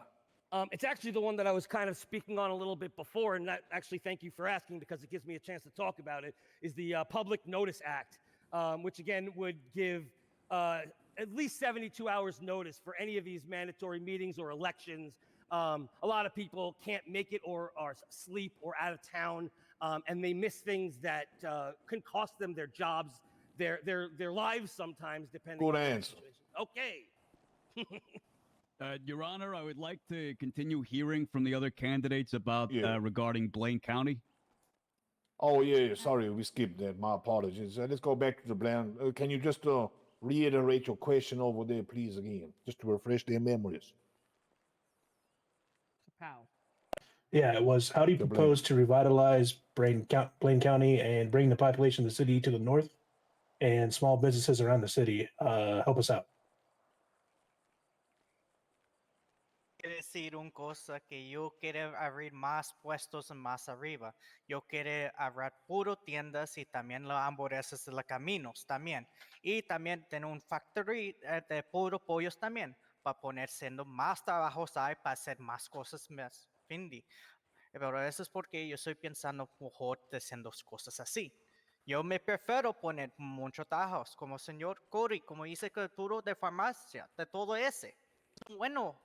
It's actually the one that I was kind of speaking on a little bit before, and that actually, thank you for asking because it gives me a chance to talk about it, is the Public Notice Act, which again would give at least 72 hours notice for any of these mandatory meetings or elections. A lot of people can't make it or are asleep or out of town, and they miss things that can cost them their jobs, their lives sometimes, depending Good on the answer. situation. Okay. Your Honor, I would like to continue hearing from the other candidates about Yeah. regarding Blaine County. Oh, yeah, sorry, we skipped that. My apologies. Let's go back to the plan. Can you just reiterate your question over there, please, again, just to refresh their memories? Pow. Yeah, it was. How do you propose to revitalize Blaine County and bring the population of the city to the north and small businesses around the city? Help us out. Quiere decir una cosa que yo quiero abrir más puestos más arriba. Yo quiero abrir puro tiendas y también las hamburguesas de los caminos también. Y también tener un factory de puro pollos también para poner siendo más trabajos hay para hacer más cosas más findi. Pero eso es porque yo estoy pensando mejor haciendo cosas así. Yo me prefiero poner muchos trabajos como señor Cory, como dice que puro de farmacia, de todo ese. Bueno,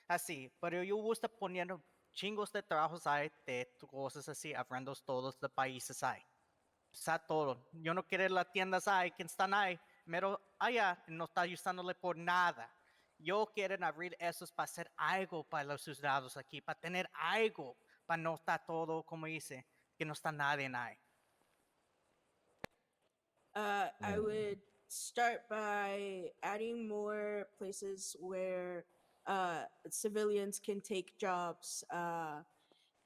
así, pero yo gusta poniendo chingos de trabajos ahí, de cosas así, abriendo todos los países ahí. Está todo. Yo no quiero las tiendas ahí, que están ahí, pero allá no está ayudándole por nada. Yo quiero abrir esos para hacer algo para los ciudadanos aquí, para tener algo, para no estar todo, como dice, que no está nadie ahí. I would start by adding more places where civilians can take jobs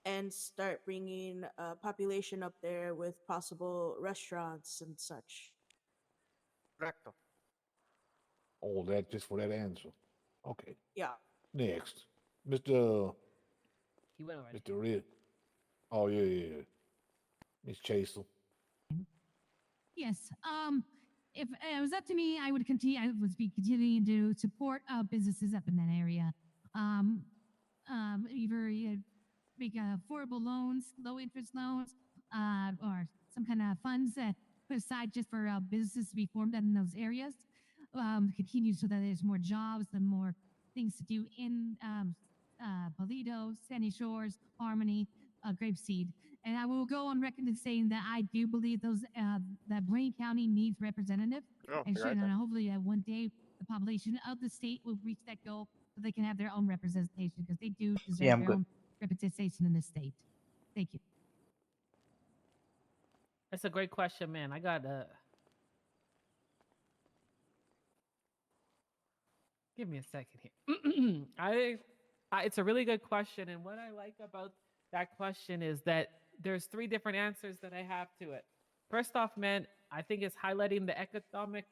and start bringing population up there with possible restaurants and such. Correcto. All that just for that answer. Okay. Yeah. Next, Mr. He went already. Mr. Red. Oh yeah. Miss Chasel. Yes. If it was up to me, I would continue. I would be continuing to support businesses up in that area. Either make affordable loans, low interest loans, or some kind of funds that put aside just for businesses to be formed in those areas. Continue so that there's more jobs and more things to do in Polito, Sandy Shores, Harmony, Grapeseed. And I will go on record as saying that I do believe that Blaine County needs representative, Oh, and you're right there. hopefully one day the population of the state will reach that goal so they can have their own representation, because they do deserve Yeah, I'm their good. own representation in the state. Thank you. That's a great question, man. I got give me a second here. It's a really good question, and what I like about that question is that there's 3 different answers that I have to it. First off, man, I think it's highlighting the economic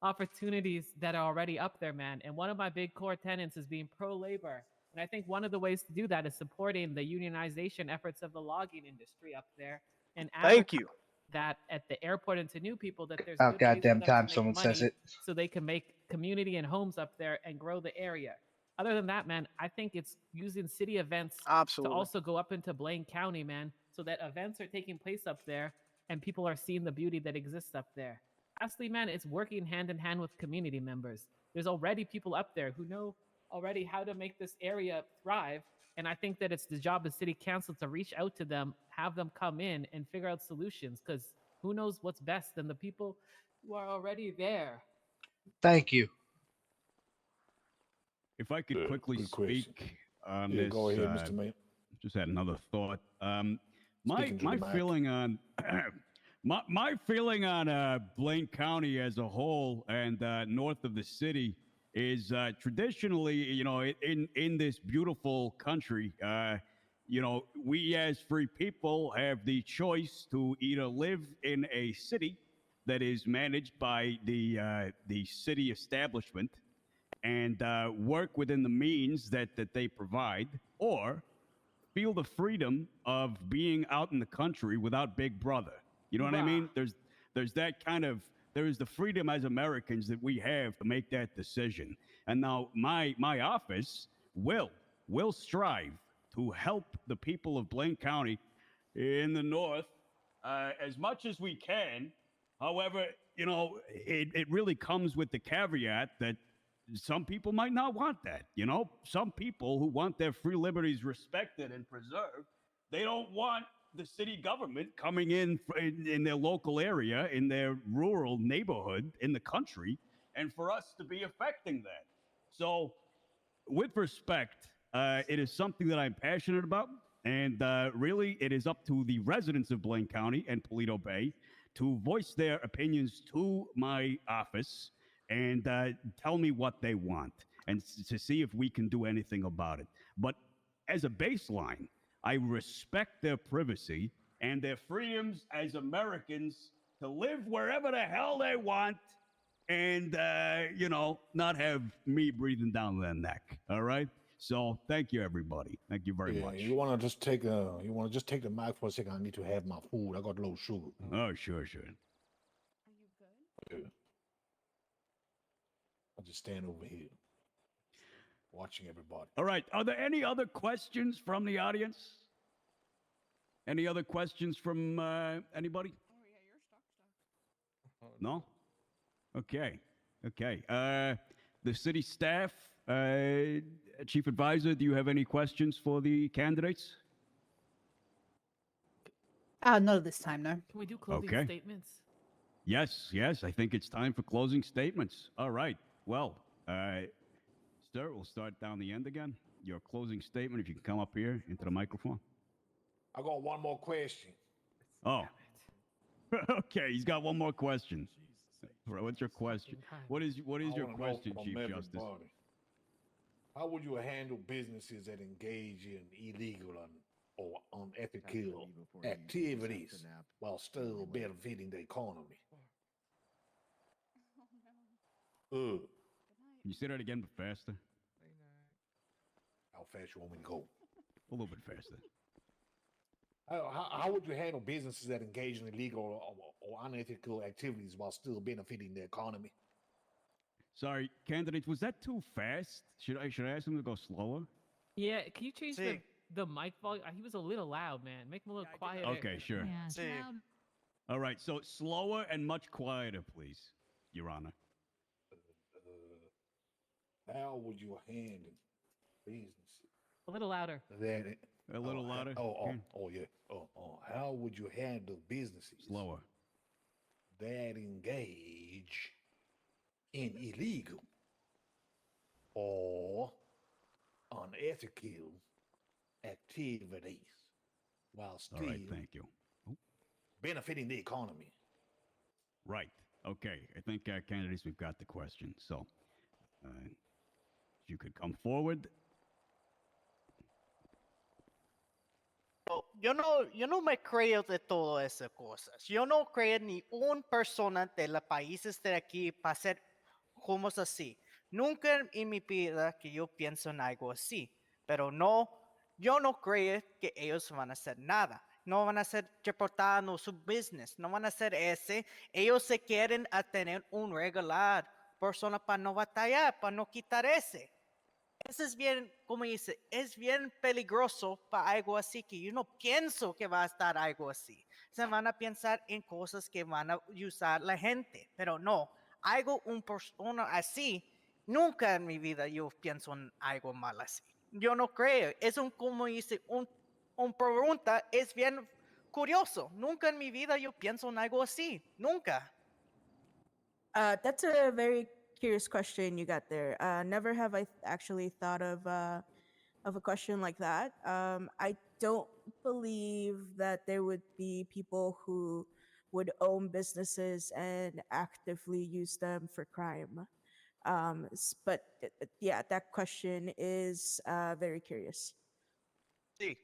opportunities that are already up there, man. And one of my big core tenets is being pro-labor. And I think one of the ways to do that is supporting the unionization efforts of the logging industry up there. And Thank you. that at the airport and to new people that there's About good ways for goddamn them to time make someone says money it. so they can make community and homes up there and grow the area. Other than that, man, I think it's using city events Absolutely. to also go up into Blaine County, man, so that events are taking place up there and people are seeing the beauty that exists up there. Lastly, man, it's working hand in hand with community members. There's already people up there who know already how to make this area thrive. And I think that it's the job of city council to reach out to them, have them come in and figure out solutions, because who knows what's best than the people who are already there. Thank you. If I could quickly good question. speak on Yeah, this, go ahead, Mr. Mayor. just had another thought. My Speaking to the mic. feeling on my feeling on Blaine County as a whole and north of the city is traditionally, you know, in this beautiful country, you know, we as free people have the choice to either live in a city that is managed by the city establishment and work within the means that they provide, or feel the freedom of being out in the country without Big Brother. You know what I mean? There's that kind of, there is the freedom as Americans that we have to make that decision. And now my office will strive to help the people of Blaine County in the north as much as we can. However, you know, it really comes with the caveat that some people might not want that. You know, some people who want their free liberties respected and preserved, they don't want the city government coming in their local area, in their rural neighborhood, in the country, and for us to be affecting that. So, with respect, it is something that I'm passionate about, and really, it is up to the residents of Blaine County and Polito Bay to voice their opinions to my office and tell me what they want, and to see if we can do anything about it. But as a baseline, I respect their privacy and their freedoms as Americans to live wherever the hell they want and, you know, not have me breathing down their neck. All right? So thank you, everybody. Thank you very much. You want to just take the mic for a second? I need to have my food. I got low sugar. Oh, sure. Yeah. I'll just stand over here, watching everybody. All right. Are there any other questions from the audience? Any other questions from anybody? No? Okay. The city staff, Chief Advisor, do you have any questions for the candidates? Not at this time, no. Can we do closing Okay. statements? Yes. I think it's time for closing statements. All right. Well, sir, we'll start down the end again. Your closing statement, if you can come up here into the microphone. I got one more question. Oh. Okay, he's got one more question. What's your question? What is I your wanna know question, from Chief Justice? everybody, how would you handle businesses that engage in illegal or unethical activities while still benefiting the economy? Can you say that again, but faster? How fast you want me to go? A little bit faster. How would you handle businesses that engage in illegal or unethical activities while still benefiting the economy? Sorry, candidates, was that too fast? Should I ask him to go slower? Yeah, can you change Sí. the mic volume? He was a little loud, man. Make him a little quieter. Okay, sure. Yeah, Sí. loud. All right, so slower and much quieter, please, Your Honor. How would you handle businesses A little louder. that A little louder. yeah. How would you handle businesses Slower. that engage in illegal or unethical activities while still All right, thank you. benefiting the economy? Right. Okay. I think, candidates, we've got the question. So, if you could come forward. Yo no me creo de todas esas cosas. Yo no creo ni una persona de los países de aquí para ser como así. Nunca en mi vida que yo pienso en algo así. Pero no, yo no creo que ellos van a hacer nada. No van a ser reportando su business. No van a hacer ese. Ellos se quieren a tener un regular persona para no batallar, para no quitar ese. Eso es bien, como dice, es bien peligroso para algo así que yo no pienso que va a estar algo así. Se van a pensar en cosas que van a usar la gente, pero no, algo, un persona así, nunca en mi vida yo pienso en algo mal así. Yo no creo, es un, como dice, un pregunta, es bien curioso. Nunca en mi vida yo pienso en algo así, nunca. That's a very curious question you got there. Never have I actually thought of a question like that. I don't believe that there would be people who would own businesses and actively use them for crime. But yeah, that question is very curious. Sí.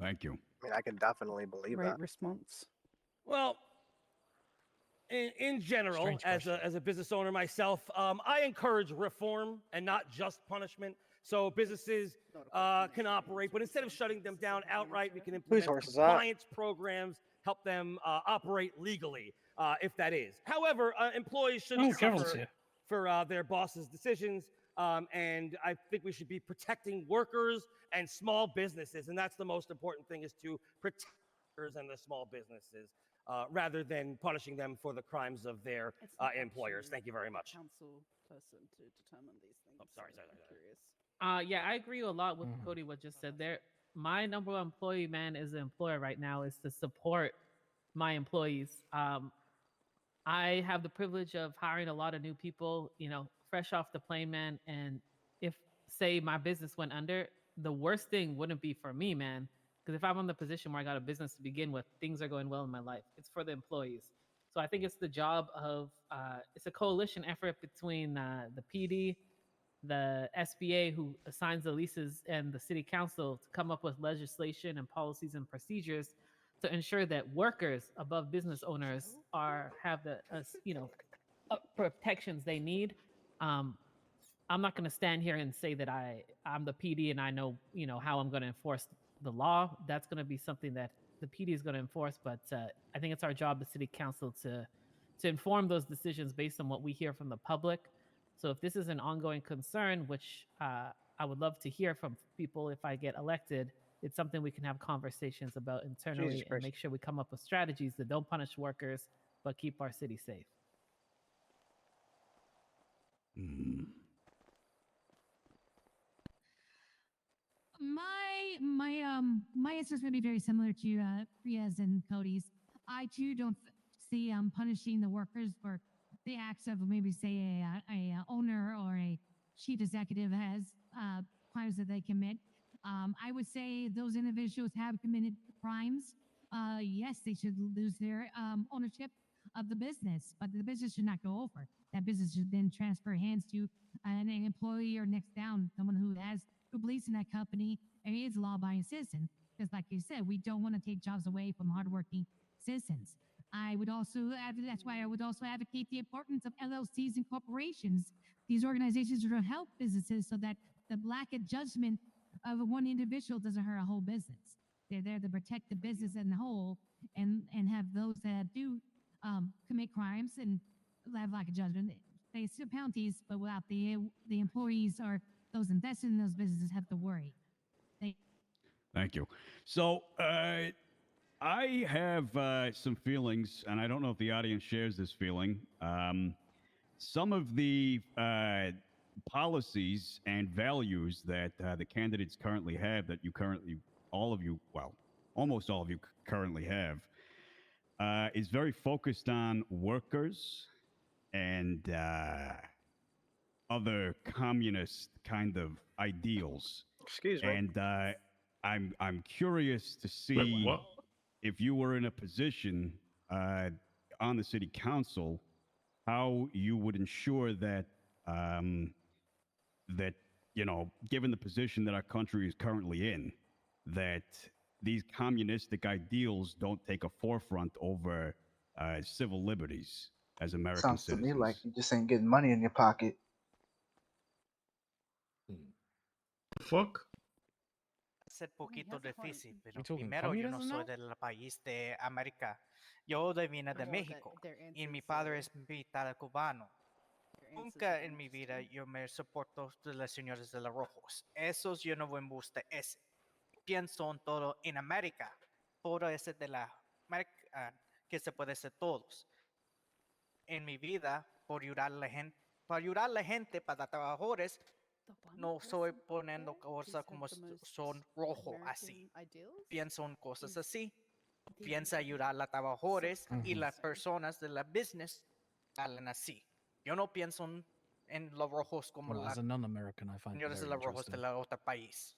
Thank you. I mean, I can definitely believe Right that. response. Well, in general, as a business owner myself, I encourage reform and not just punishment. So businesses can operate, but instead of shutting them down outright, we can implement horses up. compliance programs, help them operate legally, if that is. However, employees shouldn't suffer for their boss's decisions. And I think we should be protecting workers and small businesses. And that's the most important thing, is to protect workers and the small businesses rather than punishing them for the crimes of their employers. Thank you very much. Council person to determine these things. Oh, sorry. Curious. Yeah, I agree a lot with Cody what just said there. My number one employee, man, as an employer right now is to support my employees. I have the privilege of hiring a lot of new people, fresh off the plane, man. And if, say, my business went under, the worst thing wouldn't be for me, man. Because if I'm in the position where I got a business to begin with, things are going well in my life. It's for the employees. So I think it's the job of, it's a coalition effort between the PD, the SBA, who assigns the leases, and the city council to come up with legislation and policies and procedures to ensure that workers above business owners have the protections they need. I'm not going to stand here and say that I'm the PD and I know how I'm going to enforce the law. That's going to be something that the PD is going to enforce. But I think it's our job, the city council, to inform those decisions based on what we hear from the public. So if this is an ongoing concern, which I would love to hear from people if I get elected, it's something we can have conversations about internally and make sure we come up with strategies that don't punish workers, but keep our city safe. My answer is going to be very similar to Priya's and Cody's. I too don't see punishing the workers for the acts of maybe say a owner or a chief executive has crimes that they commit. I would say those individuals have committed crimes. Yes, they should lose their ownership of the business, but the business should not go over. That business should then transfer hands to an employee or next down, someone who believes in that company and is a law-abiding citizen. Because like you said, we don't want to take jobs away from hardworking citizens. I would also that's why I would also advocate the importance of LLCs and corporations these organizations are to help businesses so that the lack of judgment of one individual doesn't hurt a whole business. They're there to protect the business as a whole and have those that do commit crimes and have lack of judgment face the penalties, but without the employees or those invested in those businesses have to worry. Thank you. So, I have some feelings, and I don't know if the audience shares this feeling. Some of the policies and values that the candidates currently have, that you currently, all of you, well, almost all of you currently have, is very focused on workers and other communist kind of ideals. Excuse me. And I'm curious to see if you were in a position on the city council, how you would ensure that that, you know, given the position that our country is currently in, that these communistic ideals don't take a forefront over civil liberties as American Sounds citizens. to me like you just ain't getting money in your pocket. Fuck. Ser poquito difícil, pero You talking primero yo no communism soy now? del país de América. Yo vine de México y mi padre es mitad cubano. Nunca en mi vida yo me soporto de los señores de los rojos. Esos yo no me gusta ese. Pienso en todo en América. Todo ese de la América que se puede hacer todos. En mi vida, por ayudar a la gente, para trabajadores, no estoy poniendo cosas como son rojo así. Pienso en cosas así. Pienso ayudar a los trabajadores y las personas de la business hablan así. Yo no pienso en los rojos como Well, las as a non-American, I find it señores de very los rojos de interesting. la otro país.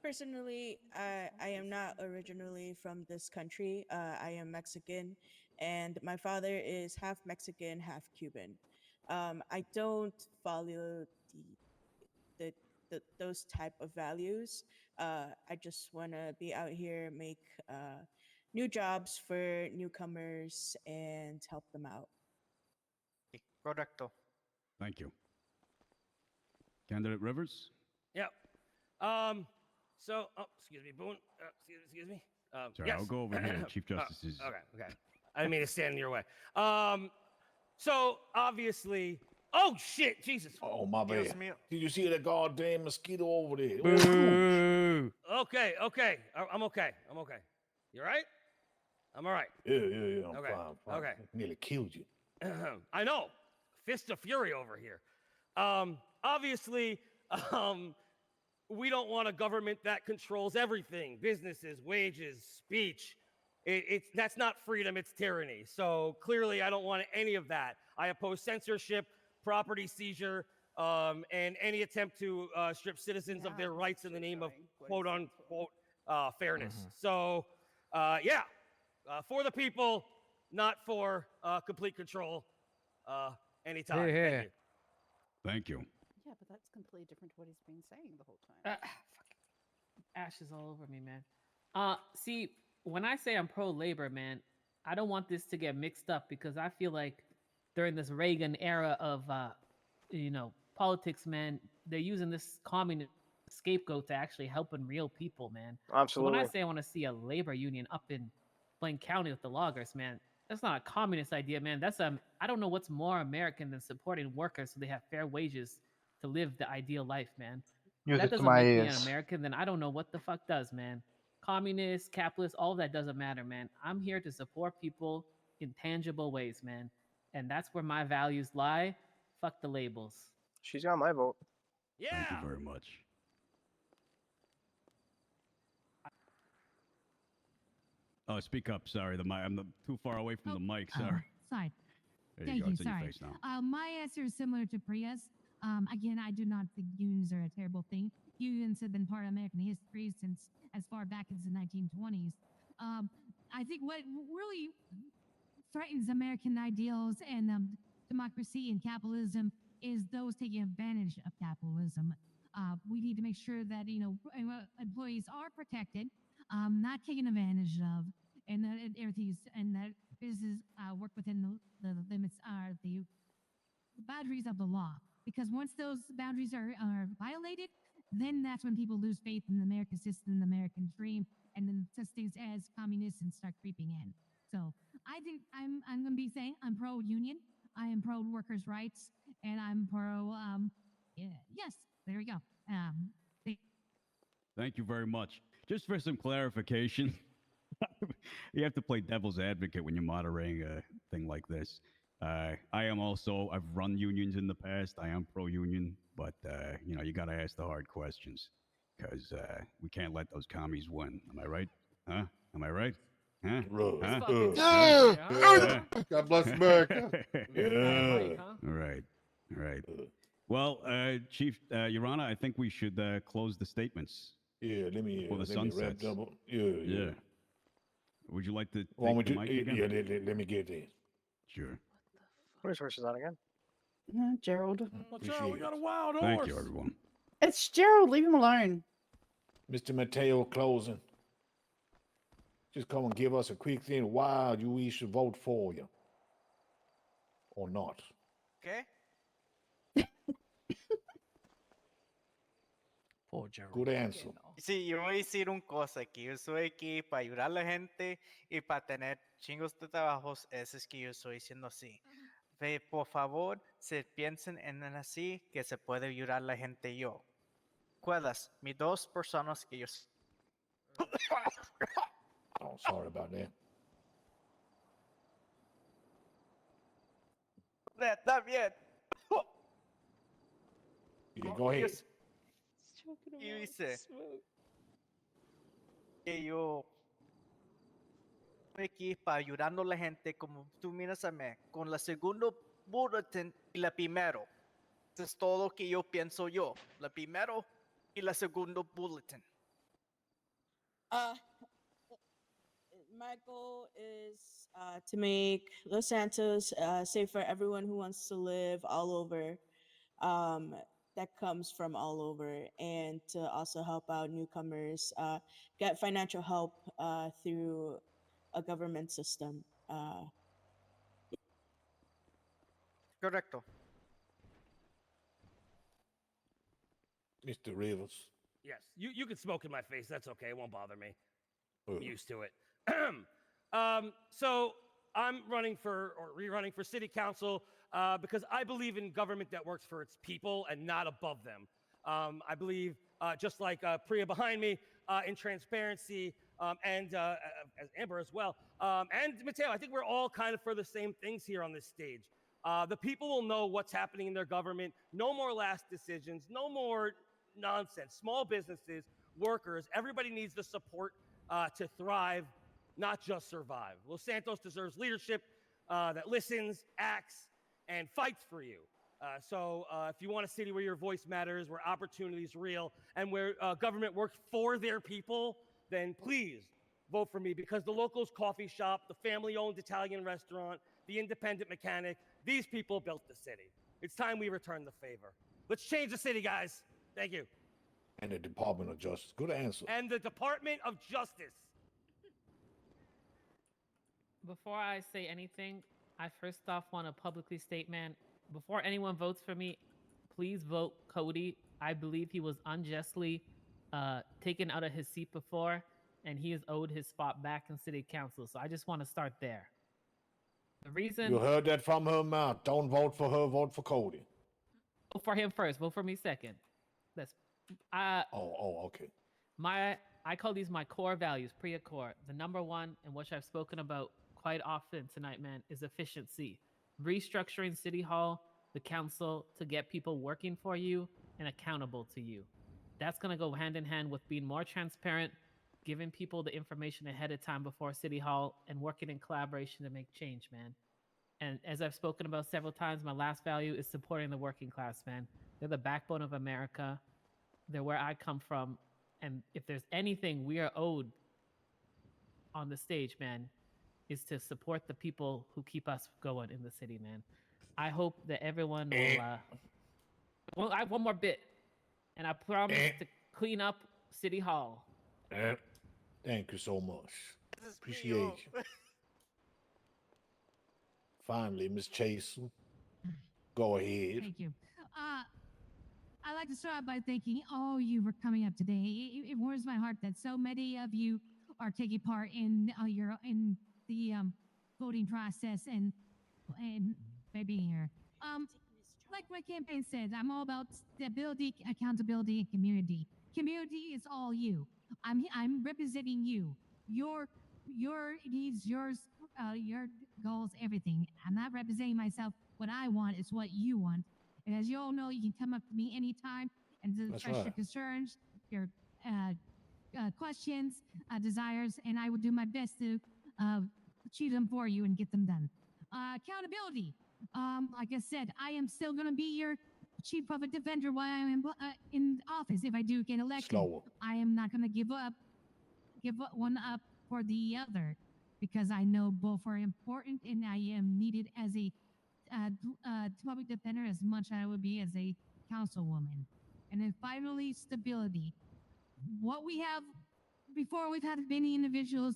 Personally, I am not originally from this country. I am Mexican, and my father is half Mexican, half Cuban. I don't follow those type of values. I just want to be out here, make new jobs for newcomers, and help them out. Correcto. Thank you. Candidate Rivers? Yep. So, excuse me, Boone. Excuse me. Sorry, yes. I'll go over here. Chief Justice is... Okay. I didn't mean to stand in your way. So obviously, oh shit, Jesus. Oh my Dios bad. mío. Did you see that goddamn mosquito over there? Boo. Okay. I'm okay. You all right? I'm all right. Yeah. I'm Okay, fine. okay. Nearly killed you. I know. Fist of fury over here. Obviously, we don't want a government that controls everything: businesses, wages, speech. That's not freedom, it's tyranny. So clearly I don't want any of that. I oppose censorship, property seizure, and any attempt to strip citizens of their rights in the name of quote unquote fairness. So for the people, not for complete control anytime. Hey, Thank hey. you. Thank you. Yeah, but that's completely different to what he's been saying the whole time. Ashes all over me, man. See, when I say I'm pro-labor, man, I don't want this to get mixed up because I feel like during this Reagan era of, politics, man, they're using this communist scapegoat to actually helping real people, man. So when I Absolutely. say I want to see a labor union up in Blaine County with the loggers, man, that's not a communist idea, man. That's I don't know what's more American than supporting workers so they have fair wages to live the ideal life, man. If Music that to doesn't my make me an ears. American, then I don't know what the fuck does, man. Communist, capitalist, all of that doesn't matter, man. I'm here to support people in tangible ways, man. And that's where my values lie. Fuck the labels. She's got my vote. Thank you very much. Oh, speak up. Sorry, the mic. I'm too far away from the mic. Sorry. Sorry. There Thank you go. you. It's in your Sorry. face now. My answer is similar to Priya's. Again, I do not think unions are a terrible thing. Unions have been part of American history since as far back as the 1920s. I think what really threatens American ideals and democracy and capitalism is those taking advantage of capitalism. We need to make sure that employees are protected, not taken advantage of, and that everything is, and that business work within the limits are the boundaries of the law. Because once those boundaries are violated, then that's when people lose faith in the American system, the American dream, and then such things as communists start creeping in. So I think I'm going to be saying I'm pro-union, I am pro-workers' rights, and I'm pro. Yes, there we go. Thank you very much. Just for some clarification, you have to play devil's advocate when you're moderating a thing like this. I am also, I've run unions in the past. I am pro-union, but, you know, you got to ask the hard questions because we can't let those commies win. Am I right? Huh? Am I right? Huh? Huh? God bless America. All right. All right. Well, Chief, Your Honor, I think we should close the statements. Yeah, let me before the let me sun wrap sets. up. Yeah. Would you like to take Want me the to- mic again? yeah, let me get there. Sure. Where's horses on again? Gerald. Watch out, we got a wild Thank you, everyone. It's Gerald. Leave him alone. Mr. Mateo closing. Just come and give us a quick thing why we should vote for you. Or not. Okay. Poor Gerald. Good answer. Sí, yo voy a decir una cosa, que yo soy aquí para ayudar a la gente y para tener chingos de trabajos, eso es que yo estoy diciendo así. Ve, por favor, se piensen en así, que se puede ayudar a la gente yo. ¿Recuerdas? Mis dos personas que yo... Oh, sorry about that. Está bien. Yeah, go ahead. Yo hice que yo estoy aquí para ayudando a la gente, como tú miras a mí, con la segundo bulletin y la primero. Eso es todo lo que yo pienso yo. La primero y la segundo bulletin. My goal is to make Los Santos safe for everyone who wants to live all over, that comes from all over, and to also help out newcomers get financial help through a government system. Correcto. Mr. Rivers. Yes, you can smoke in my face. That's okay. It won't bother me. I'm Ugh. used to it. So I'm running for, or rerunning for city council because I believe in government that works for its people and not above them. I believe, just like Priya behind me, in transparency and as Amber as well. And Mateo, I think we're all kind of for the same things here on this stage. The people will know what's happening in their government. No more last decisions. No more nonsense. Small businesses, workers, everybody needs the support to thrive, not just survive. Los Santos deserves leadership that listens, acts, and fights for you. So if you want a city where your voice matters, where opportunity is real, and where government works for their people, then please vote for me, because the locals coffee shop, the family-owned Italian restaurant, the independent mechanic, these people built the city. It's time we return the favor. Let's change the city, guys. Thank you. And the Department of Justice. Good answer. And the Department of Justice. Before I say anything, I first off want to publicly state, man, before anyone votes for me, please vote Cody. I believe he was unjustly taken out of his seat before, and he is owed his spot back in city council. So I just want to start there. The reason... You heard that from her mouth. Don't vote for her, vote for Cody. Vote for him first. Vote for me second. That's... okay. I call these my core values, Priya core. The number one, and which I've spoken about quite often tonight, man, is efficiency. Restructuring City Hall, the council, to get people working for you and accountable to you. That's going to go hand in hand with being more transparent, giving people the information ahead of time before City Hall, and working in collaboration to make change, man. And as I've spoken about several times, my last value is supporting the working class, man. They're the backbone of America. They're where I come from. And if there's anything we are owed on the stage, man, is to support the people who keep us going in the city, man. I hope that everyone will... well, I have one more bit. And I promise to clean up City Hall. Thank you so much. Appreciate you. Finally, Miss Chase. Go ahead. Thank you. I'd like to start by thanking all you for coming up today. It warms my heart that so many of you are taking part in the voting process and by being here. Like my campaign says, I'm all about stability, accountability, and community. Community is all you. I'm representing you. Your needs, your goals, everything. I'm not representing myself. What I want is what you want. And as you all know, you can come up to me anytime and express your right. concerns, your questions, desires, and I will do my best to achieve them for you and get them done. Accountability. Like I said, I am still going to be your chief public defender while I'm in office if I do get elected. Slower. I am not going to give one up for the other because I know both are important and I am needed as a public defender as much as I would be as a councilwoman. And then finally, stability. What we have before, we've had many individuals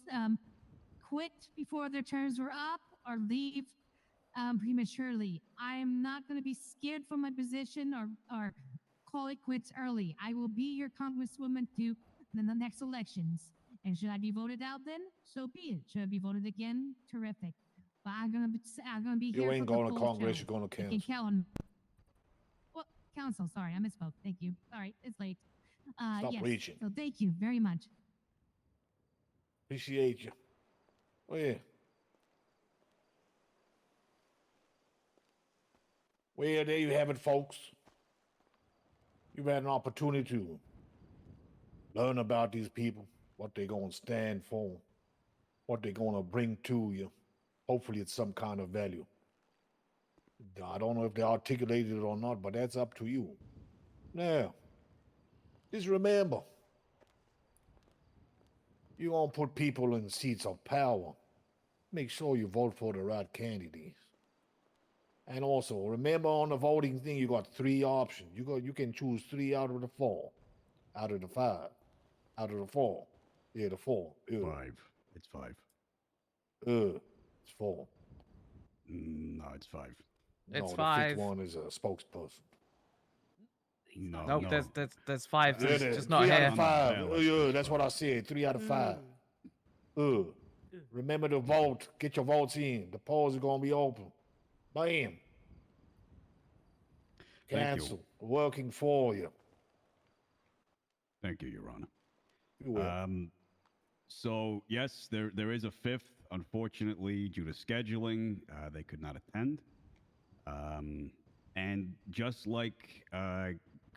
quit before their terms were up or leave prematurely. I am not going to be scared from my position or call it quits early. I will be your congresswoman to the next elections. And should I be voted out then? So be it. Should I be voted again? Terrific. But I'm gonna be here. You ain't for the going to full Congress, show. you're going to You can council. count on. Well, council. Sorry, I misspoke. Thank you. All right, it's late. Stop yes. reaching. So thank you very much. Appreciate you. Oh, yeah. Well, there you have it, folks. You've had an opportunity to learn about these people, what they're going to stand for, what they're going to bring to you. Hopefully it's some kind of value. I don't know if they articulated it or not, but that's up to you. Now, just remember, you're going to put people in seats of power. Make sure you vote for the right candidates. And also, remember on the voting thing, you got 3 options. You can choose 3 out of the 4, out of the 5, out of the 4. Yeah, the 4. 5. It's 5. It's 4. No, it's 5. It's no, 5. The 5th one is a spokesperson. No, No, no. there's 5. There's Yeah, just not 3 here. out of 5. Yeah, that's what I said. 3 out of 5. Remember to vote. Get your votes in. The polls are gonna be open. Bam. Thank you. Cancel. Working for you. Thank you, Your Honor. You're welcome. So yes, there is a 5th. Unfortunately, due to scheduling, they could not attend. And just like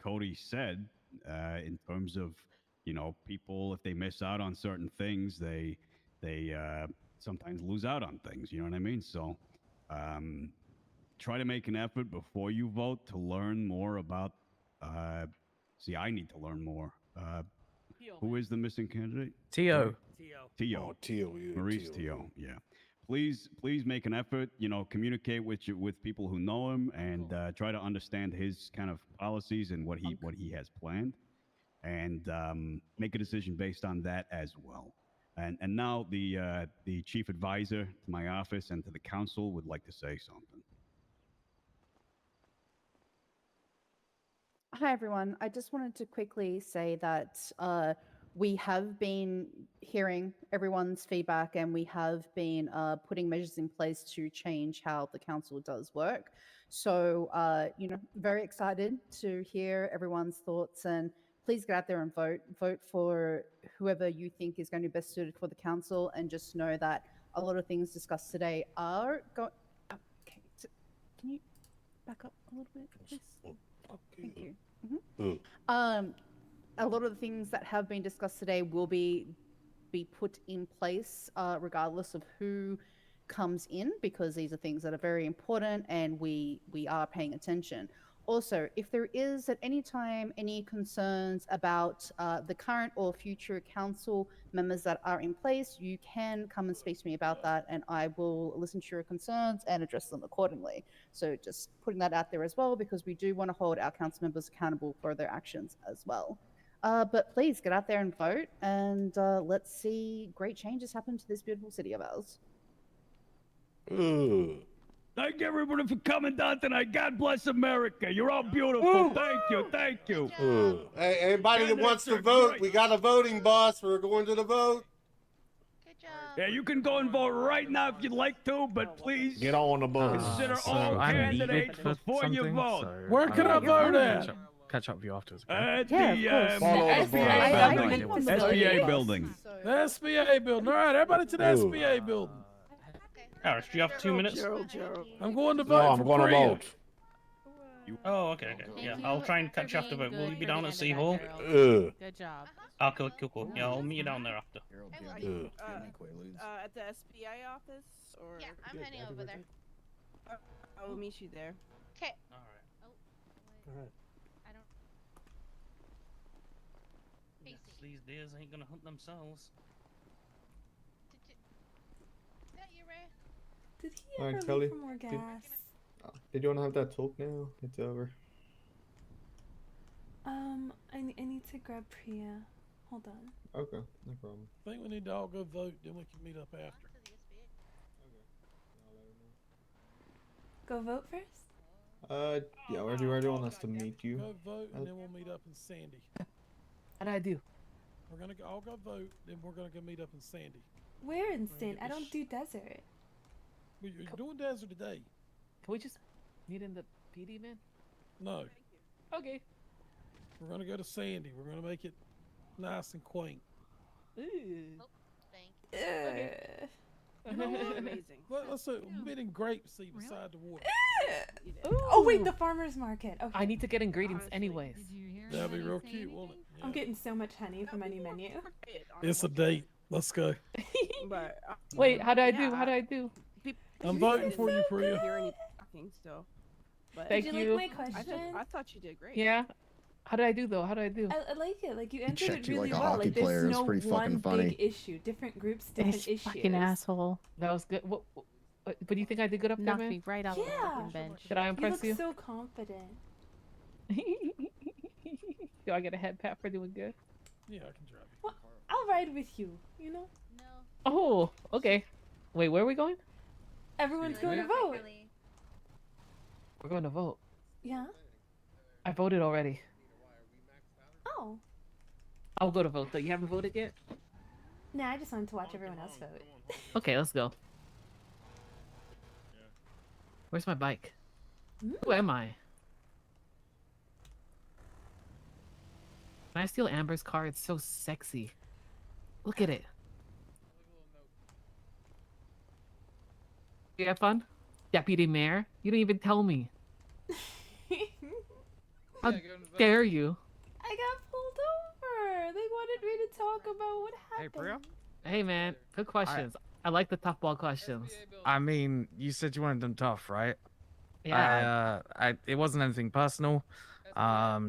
Cody said, in terms of people, if they miss out on certain things, they sometimes lose out on things. You know what I mean? So try to make an effort before you vote to learn more about. See, I need to learn more. Who is the missing candidate? T.O. T.O. Oh, T.O. Yeah, Maurice T.O. Yeah. Please make an effort. Communicate with people who know him and try to understand his kind of policies and what he has planned, and make a decision based on that as well. And now the chief advisor to my office and to the council would like to say something. Hi, everyone. I just wanted to quickly say that we have been hearing everyone's feedback and we have been putting measures in place to change how the council does work. So, very excited to hear everyone's thoughts, and please get out there and vote. Vote for whoever you think is going to be best suited for the council, and just know that a lot of things discussed today are going... Okay, so can you back up a little bit, please? Thank you. A lot of the things that have been discussed today will be put in place regardless of who comes in, because these are things that are very important and we are paying attention. Also, if there is at any time any concerns about the current or future council members that are in place, you can come and speak to me about that, and I will listen to your concerns and address them accordingly. So just putting that out there as well, because we do want to hold our council members accountable for their actions as well. But please get out there and vote, and let's see great changes happen to this beautiful city of ours. Thank everybody for coming down tonight. God bless America. You're all beautiful. Thank you. Thank you. Hey, anybody that wants to vote, we got a voting boss. We're going to the vote. Yeah, you can go and vote right now if you'd like to, but please Get on the bus. consider So all I'm needed candidates for before you something, vote. so Where can I vote at? Catch up with you afterwards. At Yeah, the of course. Follow the SBA bus. building. SBA building. The SBA building. All right, everybody to the SBA building. Alex, do you have 2 minutes? Gerald. I'm going to No, vote I'm for going to Priya. vote. Oh, okay. Yeah, I'll try and catch you after vote. Will you be down at City Hall? Good job. Oh, cool. Yeah, I'll meet you down there after. At the SBI office, or Yeah, I'm heading over there. I will meet you there. Okay. All right. I don't. These deers ain't gonna hunt themselves. Is that you, Ray? Did he Alright, ever Kelly, leave for more gas? Did you want to have that talk now? It's over. I need to grab Priya. Hold on. Okay, no problem. I think we need to all go vote, then we can meet up after. Go vote first? Yeah, where do you want us to meet you? Go vote, and then we'll meet up in Sandy. How'd I do? We're gonna all go vote, then we're gonna go meet up in Sandy. Where in Right, Stan? I get don't do desert. You're doing desert today. Can we just meet in the PD, man? No, Okay. we're gonna go to Sandy. We're gonna make it nice and quaint. Ooh. Ugh. You know what? Amazing. Let's meet in Grapeseed beside the water. Oh wait, the farmer's market. Okay. I need to get ingredients anyways. That'd be real cute, won't it? I'm getting so much honey for my new menu. It's a date. Let's go. But Wait, how do I do? yeah, How do I do? I'm voting for you, Priya. Hear any talking still? But Thank Did you. you like my question? I thought you did great. Yeah. How did I do though? How do I do? I like it. Like you answered checked it you really like a well. hockey Like there's player. It was no pretty one fucking big funny. issue. Different groups, different This issues. fucking asshole. That was good. But do you think I did good up there, Knocked man? me right off the Yeah. fucking bench. Did I You impress look you? so confident. Do I get a head pat for doing good? Yeah, I can drive you. Well, I'll ride with you. You know. Oh, okay. Wait, where are we going? Everyone's going to vote. We're going to vote. Yeah. I voted already. Oh. I'll go to vote though. You haven't voted yet? Nah, I just wanted to watch everyone else vote. Okay, let's go. Where's my bike? Hmm? Who am I? Can I steal Amber's car? It's so sexy. Look at it. You have fun? Deputy Mayor? You didn't even tell me. How dare you? I got pulled over. They wanted me to talk about what happened. Hey, Priya. Hey man, good questions. I like the tough ball questions. I mean, you said you wanted them tough, right? Yeah. It wasn't anything personal.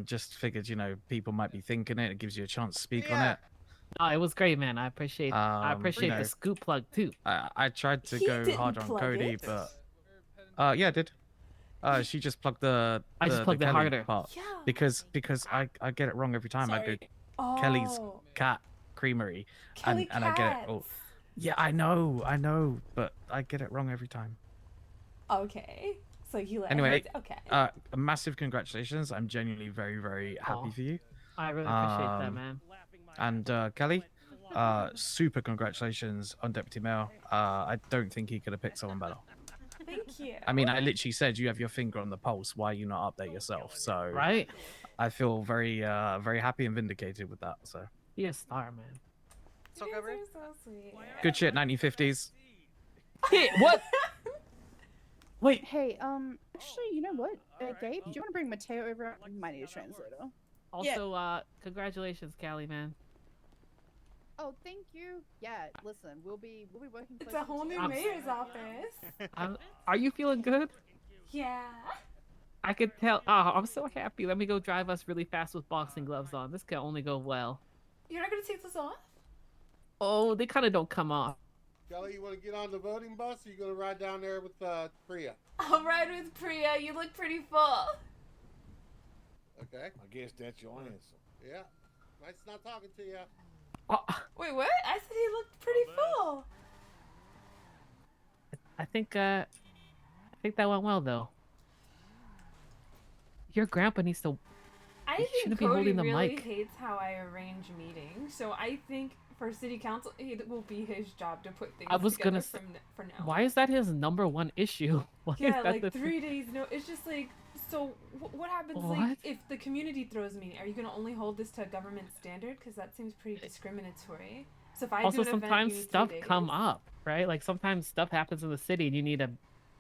Just figured, people might be thinking it. It gives you a chance to speak on it. No, it was great, man. I appreciate you know, the scoop plug too. I tried to He go didn't hard on plug Cody, it. but yeah, I did. She just plugged the. I just plugged it Kelly harder. part. Yeah. Because I get it wrong every time. I go Kelly's Oh. Cat Creamery, Kelly and I get it. Oh, Cats. yeah, I know, but I get it wrong every time. Okay. So you let Anyway, okay. Massive congratulations! I'm genuinely very, very happy Aw. for you. I really appreciate that, man. And Kelly, super congratulations on Deputy Mayor. I don't think he could have picked someone better. Thank you. I mean, I literally said you have your finger on the pulse. Why you not update yourself? So Right? I feel very, very happy and vindicated with that. So Be a star, man. You guys are so sweet. good shit, 1950s. Hey, what? Wait. Hey, actually, you know what? Gabe, do you want to bring Mateo over? We might need a translator. Also, congratulations, Callie, man. Oh, thank you. Yeah, listen, we'll be working. It's a whole new I'm- mayor's office. Are you feeling good? Yeah. I could tell. Oh, I'm so happy. Let me go drive us really fast with boxing gloves on. This can only go well. You're not gonna take this off? Oh, they kind of don't come off. Kelly, you want to get on the voting bus, or you going to ride down there with Priya? I'll ride with Priya. You look pretty full. Okay. I guess that's your answer. Yeah. Nice not talking to you. Wait, what? I said he looked pretty full. I think think that went well though. Your grandpa needs to. I He think shouldn't be Cody holding the really mic. hates how I arrange meetings. So I think for city council, it will be his job to put things I was together gonna say, for now. why is that his number one issue? Why is Yeah, that like the 3 days. No, it's just like, so what happens What? like if the community throws me? Are you gonna only hold this to a government standard? Because that seems pretty discriminatory. So if I Also, do an event, sometimes you need 3 stuff days. come up, right? Like sometimes stuff happens in the city and you need to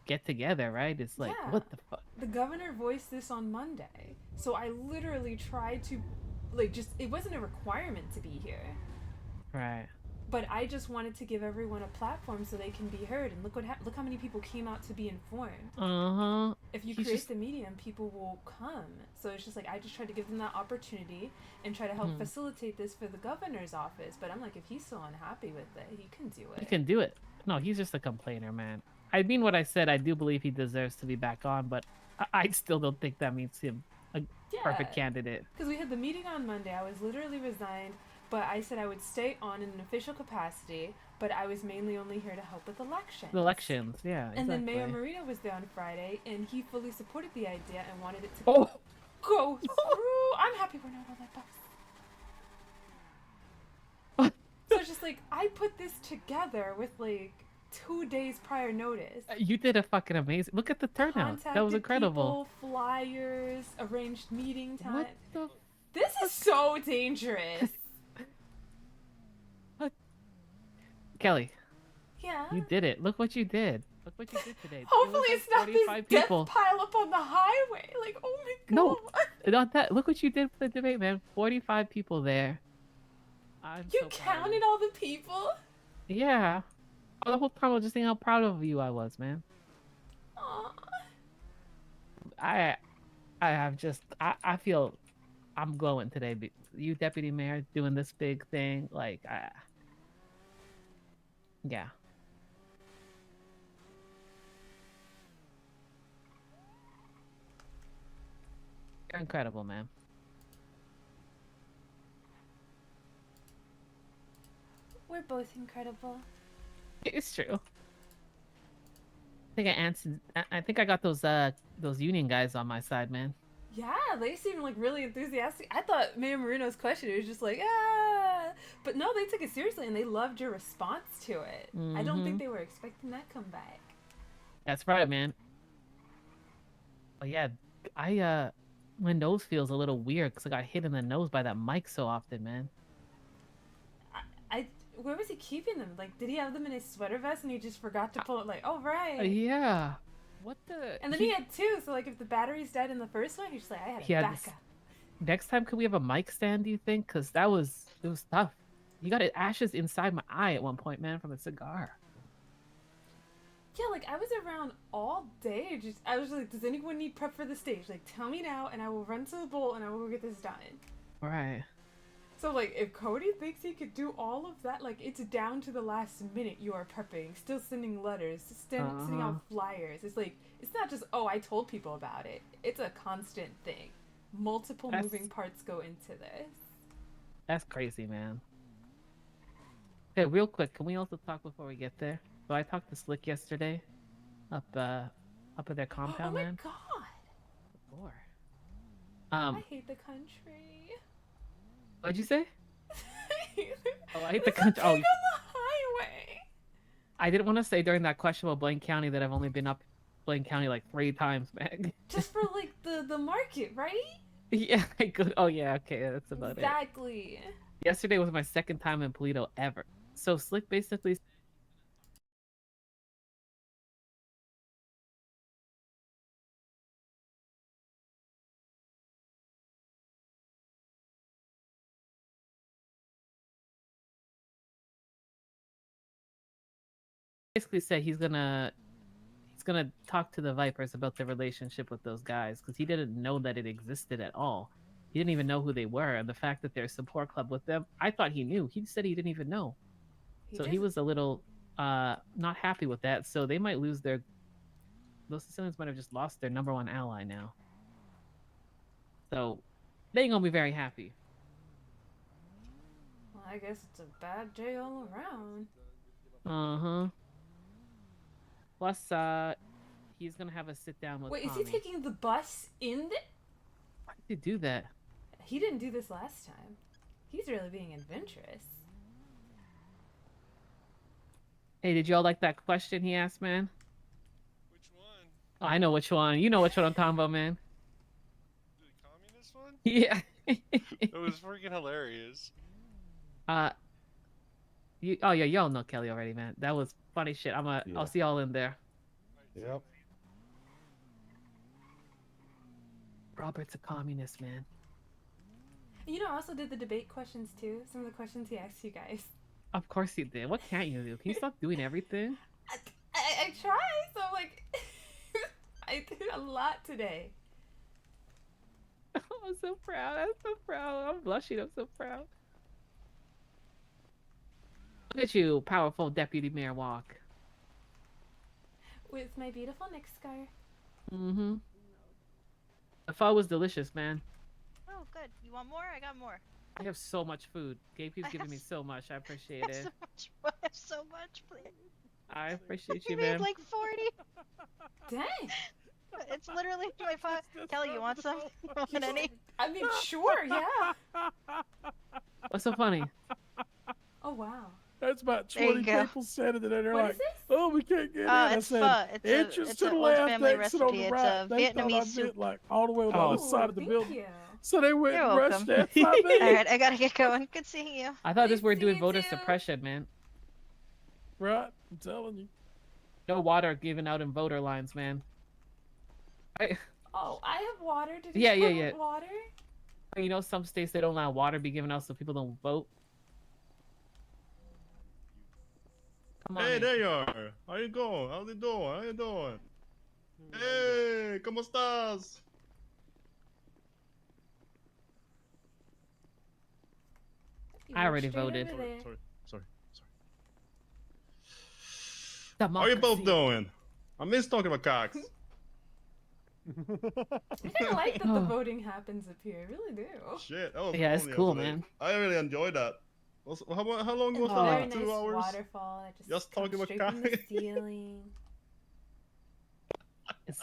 get together, right? It's like, Yeah. what the fuck? The governor voiced this on Monday, so I literally tried to, like, just it wasn't a requirement to be here. Right. But I just wanted to give everyone a platform so they can be heard. And look how many people came out to be informed. Uh-huh. If you He's create just- the medium, people will come. So it's just like I just tried to give them that opportunity and try to help Hmm. facilitate this for the governor's office. But I'm like, if he's so unhappy with it, he can do He it. can do it. No, he's just a complainer, man. I mean what I said. I do believe he deserves to be back on, but I still don't think that makes him a perfect candidate. Because we had the meeting on Monday. I was literally resigned, but I said I would stay on in an official capacity, but I was mainly only here to help with elections. The elections, yeah. And then Mayor exactly. Marino was there on Friday, and he fully supported the idea and wanted it to Oh. go through. I'm happy we're not on that bus. So it's just like, I put this together with like 2 days prior notice. You did a fucking amazing. Look at the turnout. That was Contacted incredible. people, flyers, arranged meeting time. What the This is so dangerous. Kelly, Yeah. you did it. Look what you did. Look what you did today. Hopefully It was it's not this 45 death people. pile up on the highway. Like, oh my god. No, not that. Look what you did for the debate, man. 45 people there. I'm You so proud of counted all the people? you. Yeah. The whole time I was just thinking how proud of you I was, man. Aw. I have just I feel I'm glowing today. You deputy mayor doing this big thing, like yeah. You're incredible, man. We're both incredible. It's true. I think I answered. I think I got those union guys on my side, man. Yeah, they seem like really enthusiastic. I thought Mayor Marino's question was just like, ah, but no, they took it seriously and they loved your response to it. I don't think Mhm. they were expecting that comeback. That's right, man. But yeah, my nose feels a little weird because I got hit in the nose by that mic so often, man. Where was he keeping them? Like, did he have them in his sweater vest and he just forgot to pull it? Like, oh right. Yeah. What the? And then he had two, so like if the batteries died in the first one, he's just like, I had He a had backup. this- Next time, could we have a mic stand? Do you think? Because it was tough. You got ashes inside my eye at one point, man, from a cigar. Yeah, like I was around all day. I was like, does anyone need prep for the stage? Like, tell me now, and I will run to the bowl and I will get this done. Right. So like, if Cody thinks he could do all of that, like it's down to the last minute. You are prepping, still sending letters, sending out flyers. It's like it's not just I told people about it. It's a constant thing. Multiple That's- moving parts go into this. That's crazy, man. Hey, real quick, can we also talk before we get there? So I talked to Slick yesterday, up at their compound, Oh my man. god! Lord. I hate the country. What'd you say? Oh, I hate the There's a country. Oh, pig on the highway. I didn't want to say during that question about Blaine County that I've only been up Blaine County like 3 times, man. Just for like the market, right? Yeah, I could. Oh yeah, okay, that's about it. Exactly. Yesterday was my second time in Polito ever. So Slick basically said he's gonna talk to the Vipers about the relationship with those guys because he didn't know that it existed at all. He didn't even know who they were, and the fact that there's support club with them, I thought he knew. He said he didn't even know. So he was a little not happy with that. So they might lose those Sicilians might have just lost their number 1 ally now. So they ain't gonna be very happy. Well, I guess it's a bad day all around. Uh-huh. Plus, He's gonna have a sit down with Wait, is Tommy. he taking the bus in the... Why did he do that? He didn't do this last time. He's really being adventurous. Hey, did y'all like that question he asked, man? Which one? Oh, I know which one. You know which one I'm talking about, man. The communist one? Yeah. It was freaking hilarious. Oh yeah, y'all know Kelly already, man. That was funny shit. I'll see y'all in there. Yep. Robert's a communist, man. You know, I also did the debate questions too. Some of the questions he asked you guys. Of course you did. What can't you do? Can you stop doing everything? I try, so like, I did a lot today. I'm so proud. I'm so proud. I'm blushing. I'm so proud. Look at you, powerful Deputy Mayor Walk. With my beautiful neck scar. Mm-hmm. The pho was delicious, man. Oh, good. You want more? I got more. I have so much food. Gabe keeps giving me so much. I appreciate it. I have so much, please. I appreciate We you, made man. like 40. Dang. It's literally my five. Kelly, you want some? You want any? I mean, sure, yeah. What's so funny? Oh, wow. That's about There you 20 go. people said it, and they're What like, is this? "Oh, we can't get in." I It's said, pho. It's "Entrance it's to the one's left, family exit on recipe. the It's right." a They thought Vietnamese I soup. meant like all the way on the other side of the thank building. you. So they went You're and rushed welcome. that 5 minutes. All right, I gotta get going. Good seeing you. I thought this were Nice doing seeing voter you. suppression, man. Right, I'm telling you. No water given out in voter lines, man. Oh, I have water. Did you Yeah, yeah, want yeah. water? You know, some states they don't allow water be given out so people don't vote. Come on. Hey, in. there you are. How you going? How you doing? How you doing? Hey, ¿cómo estás? You I went already straight voted. over there. Sorry. Democracy. How you both doing? I miss talking about cocks. I kind of like that the voting happens up here. I really do. Shit, that was Yeah, it's fun cool, yesterday. man. I really enjoyed that. How long was A that? very Like, nice 2 hours? waterfall that Just comes talking about straight from the cock. ceiling. It's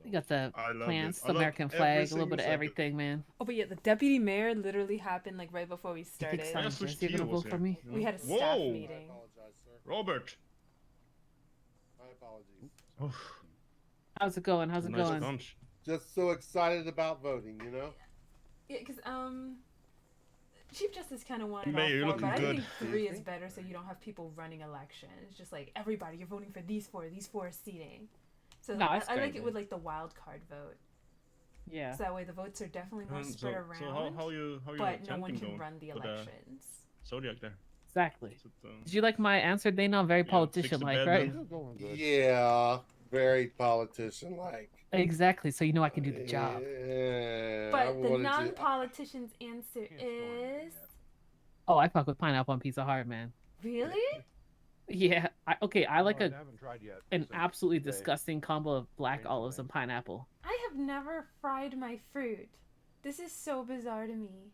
you got the I loved plants, it. I the loved American every flag, a little single bit of second. everything, man. Oh, but yeah, the deputy mayor literally happened like right before we started. Simon, I switched is he to you, gonna was vote for it? me? We had a staff Whoa. meeting. Robert. My apologies. How's it going? How's it Nice going? lunch. Just so excited about voting, you know? Yeah, because Chief Justice kind of wanted Mayor, you're all 4, looking but I good. think 3 is better, so you don't have people running elections. It's just like everybody, you're voting for these 4 are seating. So No, I it's like great, it with like the wild card vote. Yeah. So that way the votes are definitely more So, spread around. so how you but no one chanting can going run the for elections. Zodiac there? Exactly. Is it, Did you like my answer, Dana? I'm very fix the politician-like, right? bedroom? Yeah, very politician-like. Exactly. So you know I can do the job. Yeah, I But the wanted to- non-politician's answer is Oh, I fuck with pineapple on pizza hard, man. really. Yeah. I like haven't tried yet. an so absolutely today. disgusting combo of black olives and pineapple. I have never fried my fruit. This is so bizarre to me.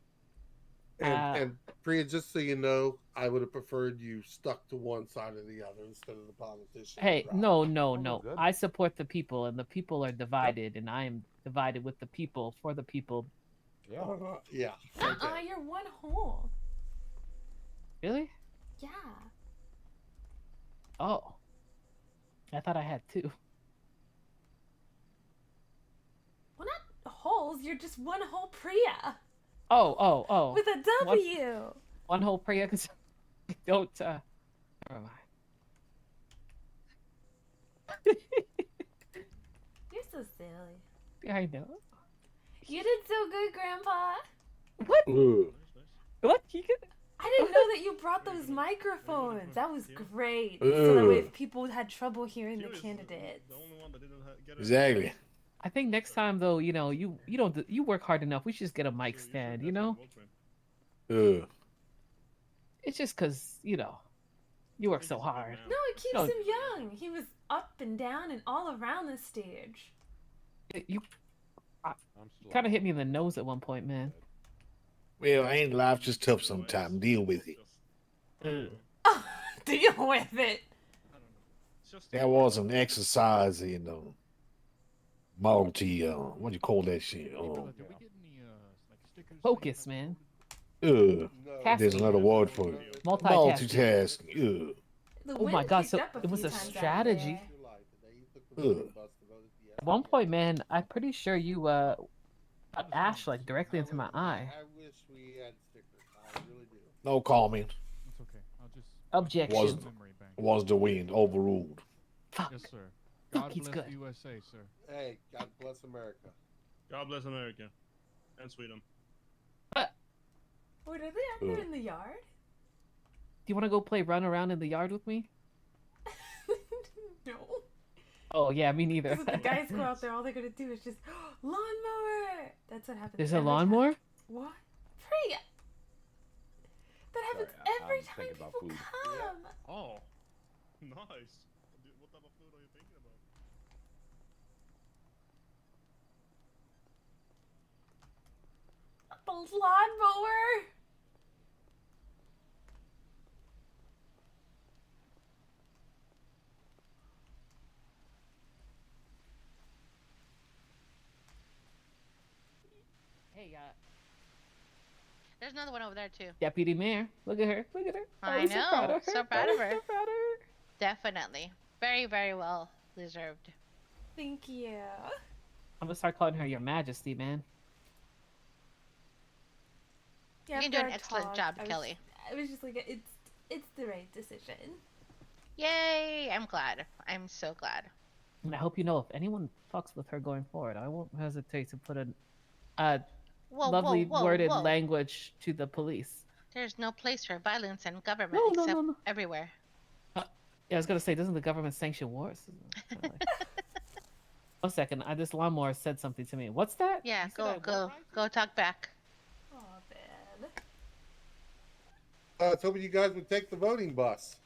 And Priya, just so you know, I would have preferred you stuck to one side or the other instead of the politician. Hey, route. no. good. I support the people, and the people are divided, and I am divided with the people for the people. Yeah. Yeah. You're one whole. Really? Yeah. Oh. I thought I had 2. Well, not holes. You're just one whole Priya Oh. with a W. One whole prayer, because I don't, never mind. You're so silly. Yeah, I know. You did so good, Grandpa. What? What? You get... I didn't know that you brought those microphones. That was great. So that way if people had trouble hearing the candidates. Exactly. I think next time though, you know, you work hard enough. We should just get a mic stand, you know? It's just cause, you know, you work so hard. No, it keeps No. him young. He was up and down and all around the stage. You kind of hit me in the nose at one point, man. Well, ain't life just tough sometimes? Deal with it. Deal with it. That was an exercise in multi. What do you call that shit? Focus, man. There's Tasking. another word for it. Multitasking. Multitasking. Oh my god, so it was a strategy. At one point, man, I'm pretty sure you got ash like directly into my eye. I wish we had stickers. I really do. No comment. It's okay. I'll just. Objection. Was the wind overruled? Yes, sir. God he's bless good. the USA, sir. Hey, God bless America. God bless America. And Sweden. Wait, are they out there in the yard? Do you want to go play run around in the yard with me? No. Oh yeah, me neither. Because if the guys go out there, all they're gonna do is just lawnmower. That's what happens. There's a every lawnmower? time. What? Freya. That happens every time people come. Oh, nice. What type of food are you thinking about? The lawnmower. Hey, There's another one over there too. Deputy Mayor. Look at her. Look at her. I I'm know. So proud of her. So proud of her. So proud of her. Definitely. Very, very well deserved. Thank you. I'm gonna start calling her Your Majesty, man. Yeah, You can do after an our excellent talk, job, I was- Kelly. I was just like, it's the right decision. Yay! I'm glad. I'm so glad. And I hope you know if anyone fucks with her going forward, I won't hesitate to put a Whoa, lovely whoa, whoa, worded whoa. language to the police. There's no place for violence in government No, no, except no, no. everywhere. Yeah, I was gonna say, doesn't the government sanction wars? One second, this lawnmower said something to me. What's that? Yeah, You said go talk back. Oh, man. I was hoping you guys would take the voting bus.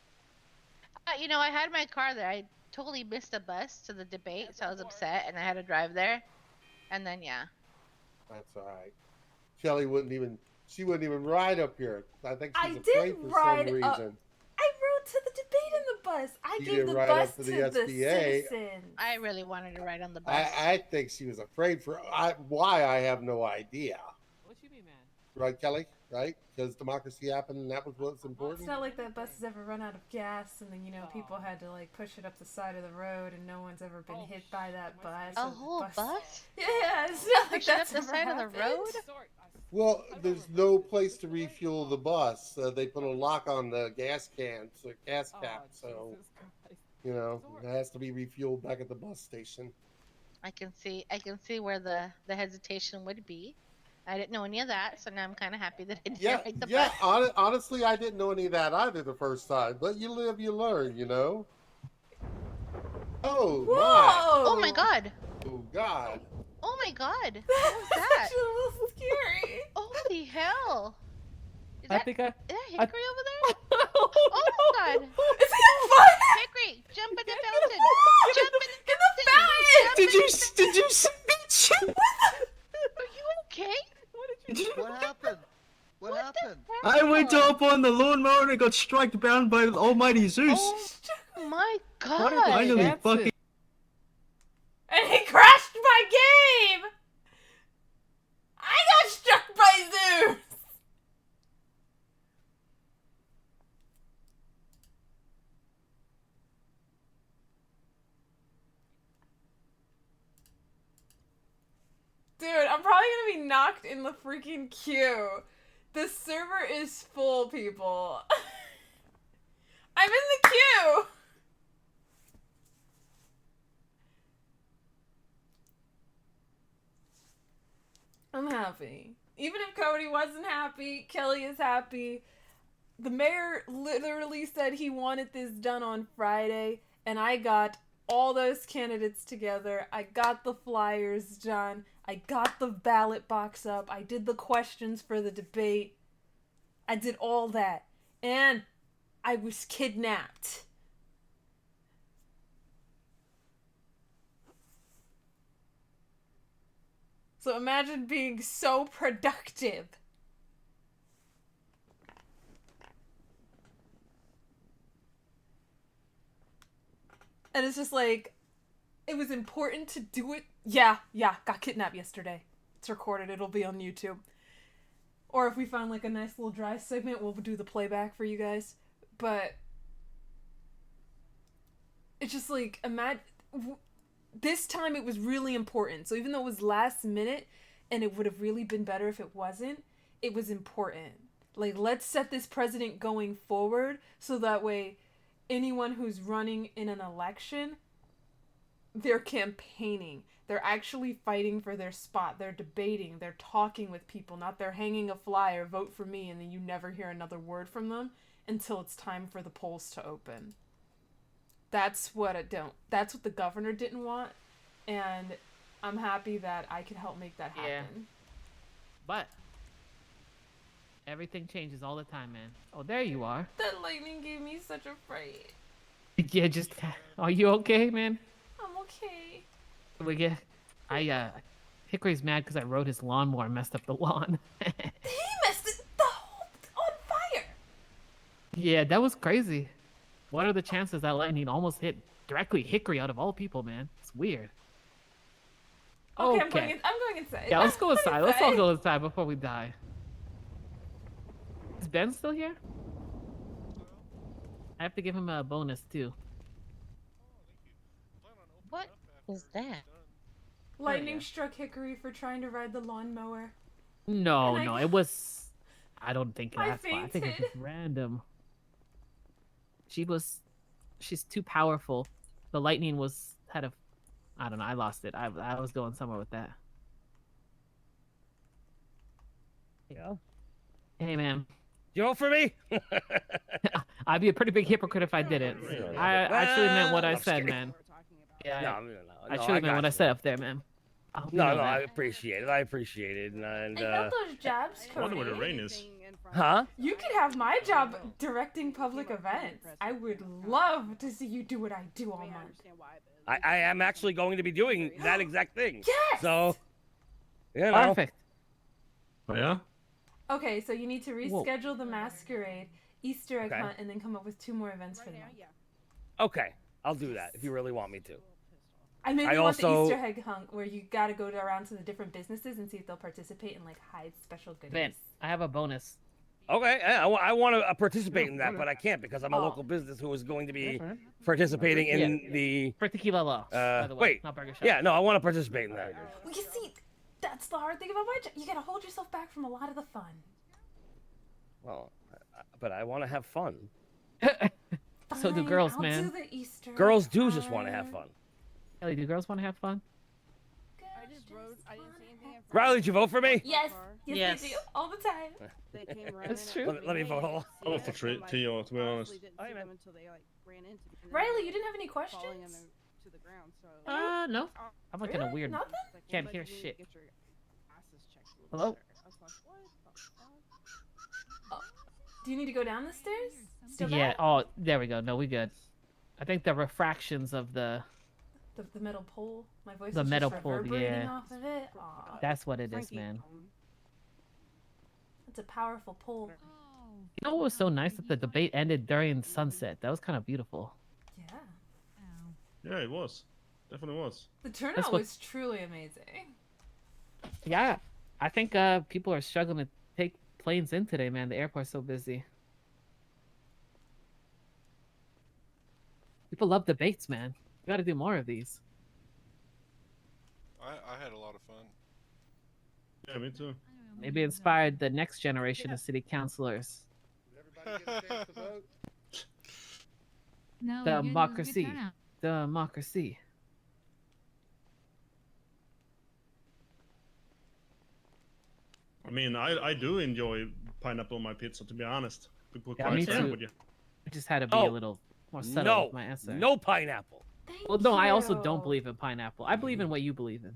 You know, I had my car there. I totally missed the bus to the debate, so I was upset, and I had to drive there. And then, yeah. That's all right. Kelly wouldn't even ride up here. I think she's I afraid did for ride some up. reason. I rode to the debate in the bus. I You gave didn't the ride bus up to to the the SBA. citizens. I really wanted to ride on the bus. I think she was afraid for why I have no idea. What you mean, man? Right, Kelly? Right? Because democracy happened and that was what's It's important. not like that bus has ever run out of gas, and then people had to like push it up the side of the road, and no one's ever been hit by that bus. A or the whole bus? Yeah, it's not like Push it up that's the ever side of the happened. road? Well, there's no place to refuel the bus. They put a lock on the gas cans, or gas cap, so you know it has to be refueled back at the bus station. I can see where the hesitation would be. I didn't know any of that, so now I'm kind of happy that I didn't ride the bus. Honestly, I didn't know any of that either the first time. But you live, you learn, you know. Oh Oh my god! Oh god! Oh my god! What was that? It's a little scary. Holy hell! Is I that, think is that Hickory over there? Oh my god! Is he on fire? Hickory, jump in the fountain! Jump in the fountain! Did you see me? Are you okay? What happened? What happened? I went up on the lawnmower and I got struck down by Almighty Zeus. Oh my god! Finally, fucking. And he crashed my game. I got struck by Zeus. Dude, I'm probably gonna be knocked in the freaking queue. The server is full, people. I'm in the queue. I'm happy. Even if Cody wasn't happy, Kelly is happy. The mayor literally said he wanted this done on Friday, and I got all those candidates together. I got the flyers done. I got the ballot box up. I did the questions for the debate. I did all that. And I was kidnapped. So imagine being so productive. And it's just like, it was important to do it. Yeah, got kidnapped yesterday. It's recorded. It'll be on YouTube. Or if we find like a nice little dry segment, we'll do the playback for you guys. But it's just like, this time it was really important. So even though it was last minute, and it would have really been better if it wasn't, it was important. Like, let's set this precedent going forward so that way anyone who's running in an election, they're campaigning. They're actually fighting for their spot. They're debating. They're talking with people, not they're hanging a flyer, vote for me, and then you never hear another word from them until it's time for the polls to open. That's what the governor didn't want, and I'm happy that I could help make that happen. Yeah. But everything changes all the time, man. Oh, there you are. That lightning gave me such a fright. Yeah, just. Are you okay, man? I'm okay. We get. Hickory's mad because I rode his lawnmower and messed up the lawn. He messed it the whole on fire. Yeah, that was crazy. What are the chances that lightning almost hit directly Hickory out of all people, man? It's weird. Okay. I'm going inside. Yeah, let's go inside. Let's all go inside before we die. Is Ben still here? I have to give him a bonus too. What is that? Lightning struck Hickory for trying to ride the lawnmower. No, And no, it was. I don't think I that's why. I think it's fainted. just random. She's too powerful. The lightning had a. I don't know. I lost it. I was going somewhere with that. Yeah. Hey, man. You vote for me? I'd be a pretty big hypocrite if I didn't. I actually meant what I I'm just said, kidding. man. Yeah, No, I truly meant what I said up there, man. I hope you know No, that. I appreciate it. I appreciate it. And I got those jobs, I wonder where the Cody. rain is. Huh? You could have my job directing public events. I would love to see you do what I do all month. I am actually going to be doing that exact thing. Yes! So, you know. Perfect. Oh, yeah? Okay, so you need to Whoa. reschedule the masquerade, Easter egg Okay. hunt, and then come up with 2 more events for the month. Okay, I'll do that if you really want me to. I mainly I want the also- Easter egg hunt where you gotta go around to the different businesses and see if they'll participate and like hide special goodies. Ben, I have a bonus. Okay, yeah, I want to participate in that, but I can't because I'm a Oh. local business who is going to be participating in the. For Tequila Law, by the way, wait, not Burger Shop. yeah, no, I want to participate in that. Well, you see, that's the hard thing about my job. You gotta hold yourself back from a lot of the fun. Well, but I want to have fun. So do Fine, girls, I'll man. do the Easter Girls egg do just want to have hunt. fun. Ellie, do girls want to have fun? I just rode. I didn't see anything. at Riley, first. did you vote for me? Yes, yes, Yes. they do all the time. They came running That's up true. to Let me me, vote. and Hold on. I vote for Tio, to be honest. honestly didn't see them until they like ran into me. and then Riley, they you didn't have any falling on questions? the- to the ground. So No. I'm like in a Really? weird. Nothing? Like, Can't like, hear you need to shit. get your asses checked a little Hello? better. I was like, what the fuck? Do you need to go down the stairs? Still Yeah. bad? Oh, there we go. No, we good. I think the refractions of the. The metal pole. My voice The is metal just pole, reverberating yeah. off of it. Aw, That's what it is, Frankie, man. that's a powerful pole. You know what was so nice that the debate ended during sunset? That was kind of beautiful. Yeah. Yeah, it was. Definitely was. The turnout what- was truly amazing. Yeah, I think people are struggling to take planes in today, man. The airport's so busy. People love debates, man. We gotta do more of these. I had a lot of fun. Yeah, me too. Maybe inspired the next generation of city councilors. Everybody get a chance to vote? No, good- it was a good Democracy. turnout. Democracy. I mean, I do enjoy pineapple on my pizza, to be honest. To be Yeah, quite me frank too. with you. I just had to be Oh, a little more subtle No, with my answer. no pineapple. Thank Well, no, I also you. don't believe in pineapple. I believe in what you believe in.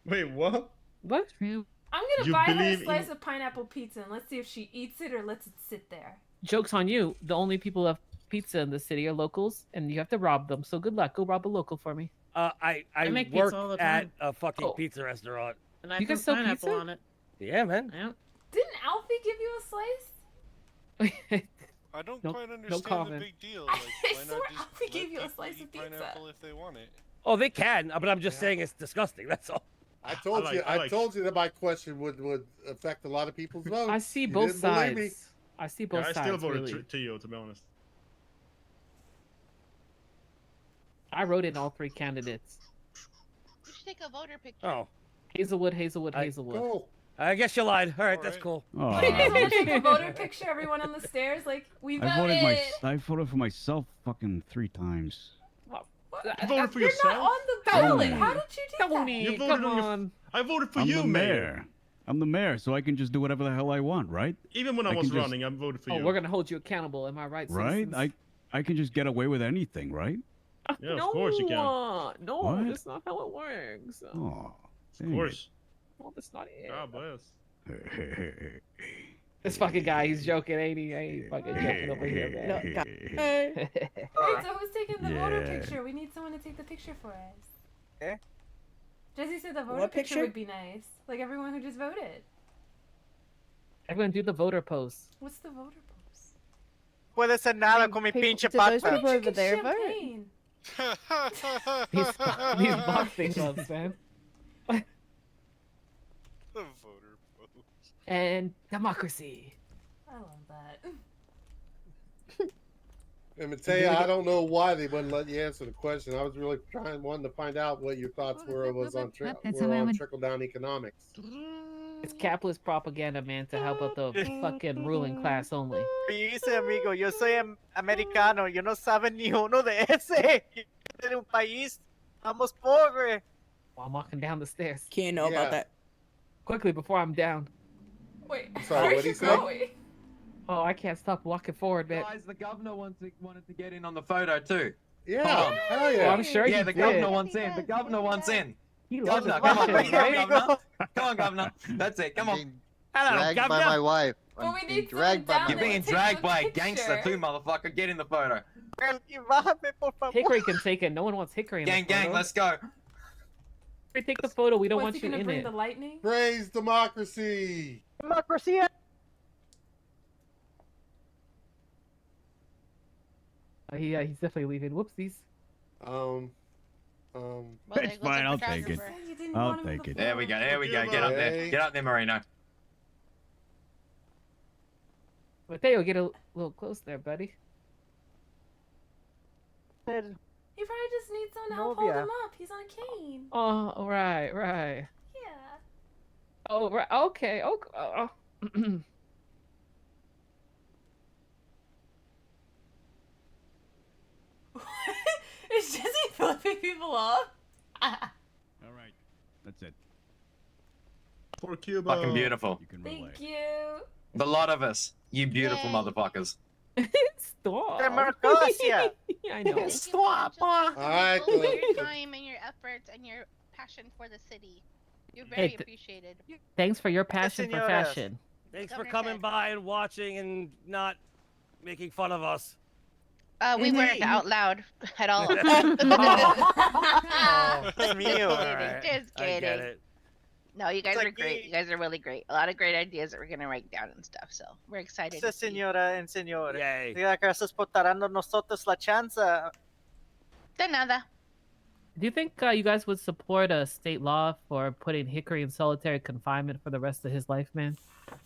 Wait, what? What? True. I'm gonna You buy her a believe slice in- of pineapple pizza and let's see if she eats it or lets it sit there. Joke's on you. The only people who have pizza in the city are locals, and you have to rob them. So good luck. Go rob a local for me. I make work pizza all the at time. a fucking Oh. pizza restaurant. And I You put guys sell pineapple pizza? on it. Yeah, man. Yeah. Didn't Alfie give you a slice? I don't No- quite no understand the comment. big deal. Like, I why swear not just Alfie let gave you a people slice eat of pizza. pineapple if they want it? Oh, they can, but I'm just saying it's disgusting. That's all. I told like- you. I I like- told you that my question would affect a lot of people's votes. I see You both didn't believe me. sides. I see both I sides. still voted really. Tio, to be honest. I wrote in all 3 candidates. You should take a voter picture. Oh, Hazelwood, Hazelwood, Hazelwood. Go. I guess you lied. All right, that's cool. Oh, You guys want to take a voter picture? Everyone on the stairs, like we voted. I voted for myself fucking 3 times. You voted for You're yourself? not on the ballot. Yeah. How did you do that? Tony, You voted come on your- on. I voted for I'm you, the mayor. I'm the mayor, so I can just do whatever the hell I want, right? Even when I I was can just- running, I voted for Oh, you. we're gonna hold you accountable. Am I right, Right? citizens? I can just get away with anything, right? Yeah, of course you can. No, What? that's not how it works. Oh, Of course. Oh, that's not it. God bless. This fucking guy, he's joking, ain't he? I ain't fucking joking over here, man. No, God. Wait, so who's taking the voter Yeah. picture? We need someone to take the picture for us. Eh? Jesse said the voter What picture picture? would be nice. Like everyone who just voted. Everyone do the voter pose. What's the voter pose? Puede ser nada con mi People- pinche do those pata. people over there vote? Champagne. These boxing gloves, man. The voter vote. And democracy. I love that. And Mateo, I don't know why they wouldn't let you answer the question. I was really wanting to find out what your thoughts were on That's how I would- trickle down economics. It's capitalist propaganda, man, to help out the fucking ruling class only. Y dice, amigo, yo soy americano, yo no sabe ni uno de ese. De un país, estamos pobres. While I'm walking down the stairs. Can't know Yeah. about that. Quickly, before I'm down. Wait, Sorry, where's what'd he you say? going? Oh, I can't stop walking forward, man. Guys, the governor wanted to get in on the photo too. Yeah, Come on. hell Oh, yeah. I'm sure Yeah, he the did. governor wants in. The governor wants in. He loves Governor, his come on, passion, come on, right? governor. Come on, governor. That's it. Come on. Being Hello, dragged by governor. my wife. But I'm we being need dragged by someone my You're down being there to dragged take by a the gangster picture. too, motherfucker. Get in the photo. Y bájame, por favor. Hickory can take it. No one wants Hickory in Gang, the photo. gang, let's go. Hickory, take the photo. We don't What's he want you gonna in bring it. the lightning? Praise democracy. Democracia. He's definitely leaving. Whoopsies. Um, Well, It's there goes the fine, I'll take it. photographer. You didn't I'll want him in take the it. There we go. There we go. Give Get up there. Hey. Get up there, Marino. Mateo, get a little close there, buddy. He probably just needs someone to help hold Novia. him up. He's on a cane. Oh, right, right. Yeah. Oh, right. Okay. Okay. Is Jesse flipping people off? All right, that's it. For Cuba. Fucking beautiful. You can relay. Thank you. The lot of us. You beautiful Yay. motherfuckers. Stop. Democracia. I know. Stop. All right. All your time and your efforts and your passion for the city. You're very Hey, appreciated. Thanks for your passion for señoras. fashion. Thanks for Governor coming said. by and watching and not making fun of us. We weren't out loud at all. Oh, Dios mío. All right, Just I get kidding. it. No, you guys It's are like great. You guys are really great. A lot of great ideas that we're gonna write down and stuff. So we're excited. Gracias, to see. señora and señores. Yay. Gracias por darnos nosotros la chance. De nada. Do you think you guys would support a state law for putting Hickory in solitary confinement for the rest of his life, man?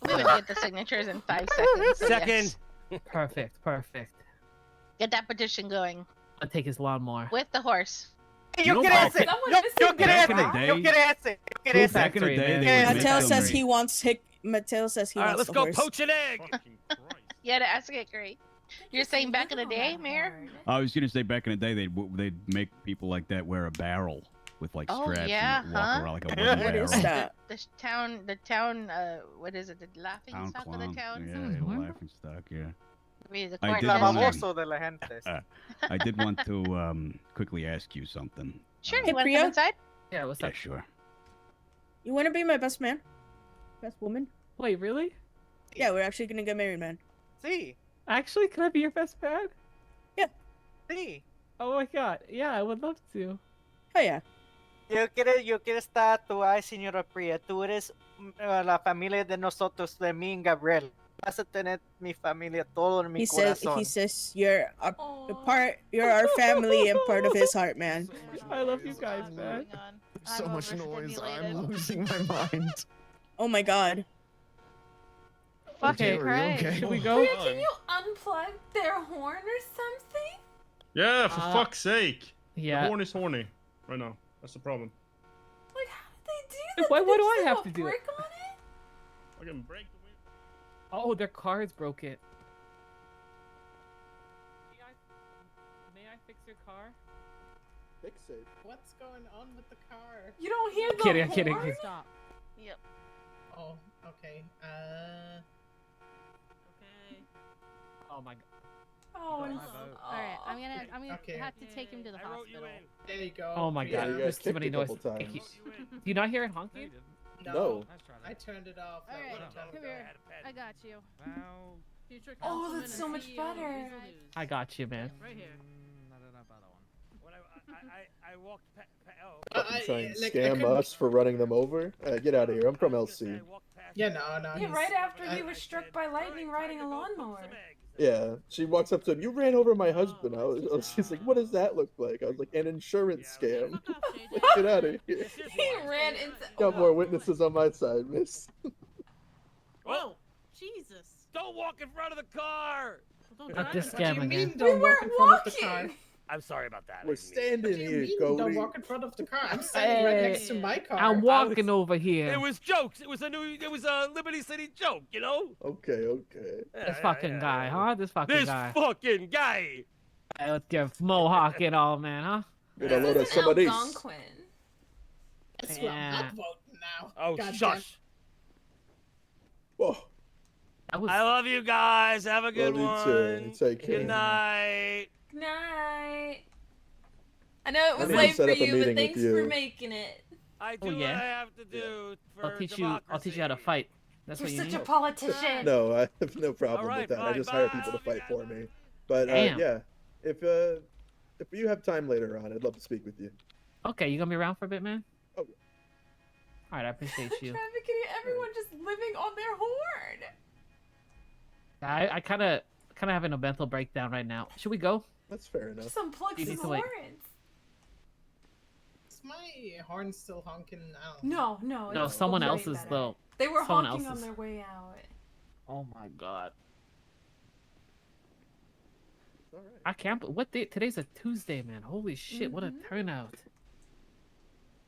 We would get the signatures in 5 seconds. so Second. yes. Perfect, perfect. Get that petition going I'll take his lawnmower. with the horse. Yo know, quiero back ese. Someone Yo missing quiero back in the ese. day- Yo quiero ese. Yo quiero ese. Back in the day, they Yes. would make Mateo them- says he wants Mateo says he All right, wants let's the go horse. poach an egg. Fucking Christ. Yeah, to ask it great. You're saying back in the day, Mayor? I was gonna say back in the day they'd make people like that wear a barrel with like Oh, straps yeah, and walk huh? around like a wooden What is barrel. that? The town, what is it? The laughing Town stock clown. of the town? Yeah, the laughing stock. Yeah. Maybe the I court did La want jester. to- baboso de la gente. I did want to quickly ask you something. Sure, Hey, you want to Priya? come inside? Yeah, what's Yeah, up? sure. You want to be my best man? Best woman? Wait, really? Yeah, we're actually gonna get married, man. Sí, Actually, can I be your best man? sí. Oh my god, yeah, I would love to. Oh yeah. Yo quiero estar tu ay, señora Priya. Tú eres la familia de nosotros, de mí y Gabriel. vas a tener mi familia todo en mi He says corazón. you're you're our family and part of his heart, man. I love you guys, man. So much noise. I'm losing my mind. Oh my god. Okay, okay. Should we go? Rhea, can you unplug their horn or something? Yeah, for fuck's sake. yeah. The horn is horny right now. That's the problem. Like, how did they do that? Why Did do they I just have a to do it? brick on it? I can break the window. Oh, their car's broken. May I fix your car? Fix it. What's going on with the car? You don't hear the Kidding, I'm horn? kidding, kidding. Stop. Yep. Oh, okay. Okay. Oh my god. Oh, no. Alright, I'm gonna have to take him to the hospital. There you go. Oh my Yeah, god. you There's guys too many kicked a noises. couple Okay, times. do you not hear it honking? No. I turned it off. that Alright, one time come ago. here. I got you. Future Oh, councilman that's and so much CEO better. Hazel News. I got you, man. Right here. When I walked Fucking try and like, I scam couldn't- us for running them over. Get out of here. I'm from LC. Yeah, no. Yeah, right after he was struck by lightning riding a lawnmower. Yeah, she walks up to him. You ran over my husband. She's like, what does that look like? I was like, an insurance scam. Like, get out of here. He ran into. Got more witnesses on my side, miss. Whoa! Jesus. Don't walk in front of the car! Not this What do you scam mean again. don't walk in front of the car? I'm sorry about that. We're What standing do you here, mean Cody. don't walk in front of the car? I'm standing right next to my car. I'm walking over here. It was jokes. It was a Liberty City joke, you know? Okay. This fucking guy, huh? This fucking This guy. fucking guy. With your mohawk and all, man, huh? Get a load of some of these. Algonquin. That's what I'm Yeah. not voting now. Oh, God shush. Whoa. That was... I love you guys. Have a good Love you one. too. Take care. Good night. Night. I know it was I need to late set for up a you, but meeting with thanks for you. making it. I do Oh, yeah? what I have to do for I'll teach you how to fight. That's You're what you such need. a politician. No, I have no problem Alright, with that. I bye, just hire bye. people to fight for me. But Damn. yeah, if you have time later on, I'd love to speak with you. Okay, you gonna be around for a bit, man? Oh. Alright, I appreciate you. Advocating everyone just living on their horn. I kind of having a mental breakdown right now. Should we go? That's fair enough. Just unplug You some need to wait. horns. Is my horn still honking out? No, No, it's someone way else's better. though. They were Someone honking on else's. their way out. Oh my god. I can't. What day? Today's a Tuesday, man. Holy shit! What a turnout.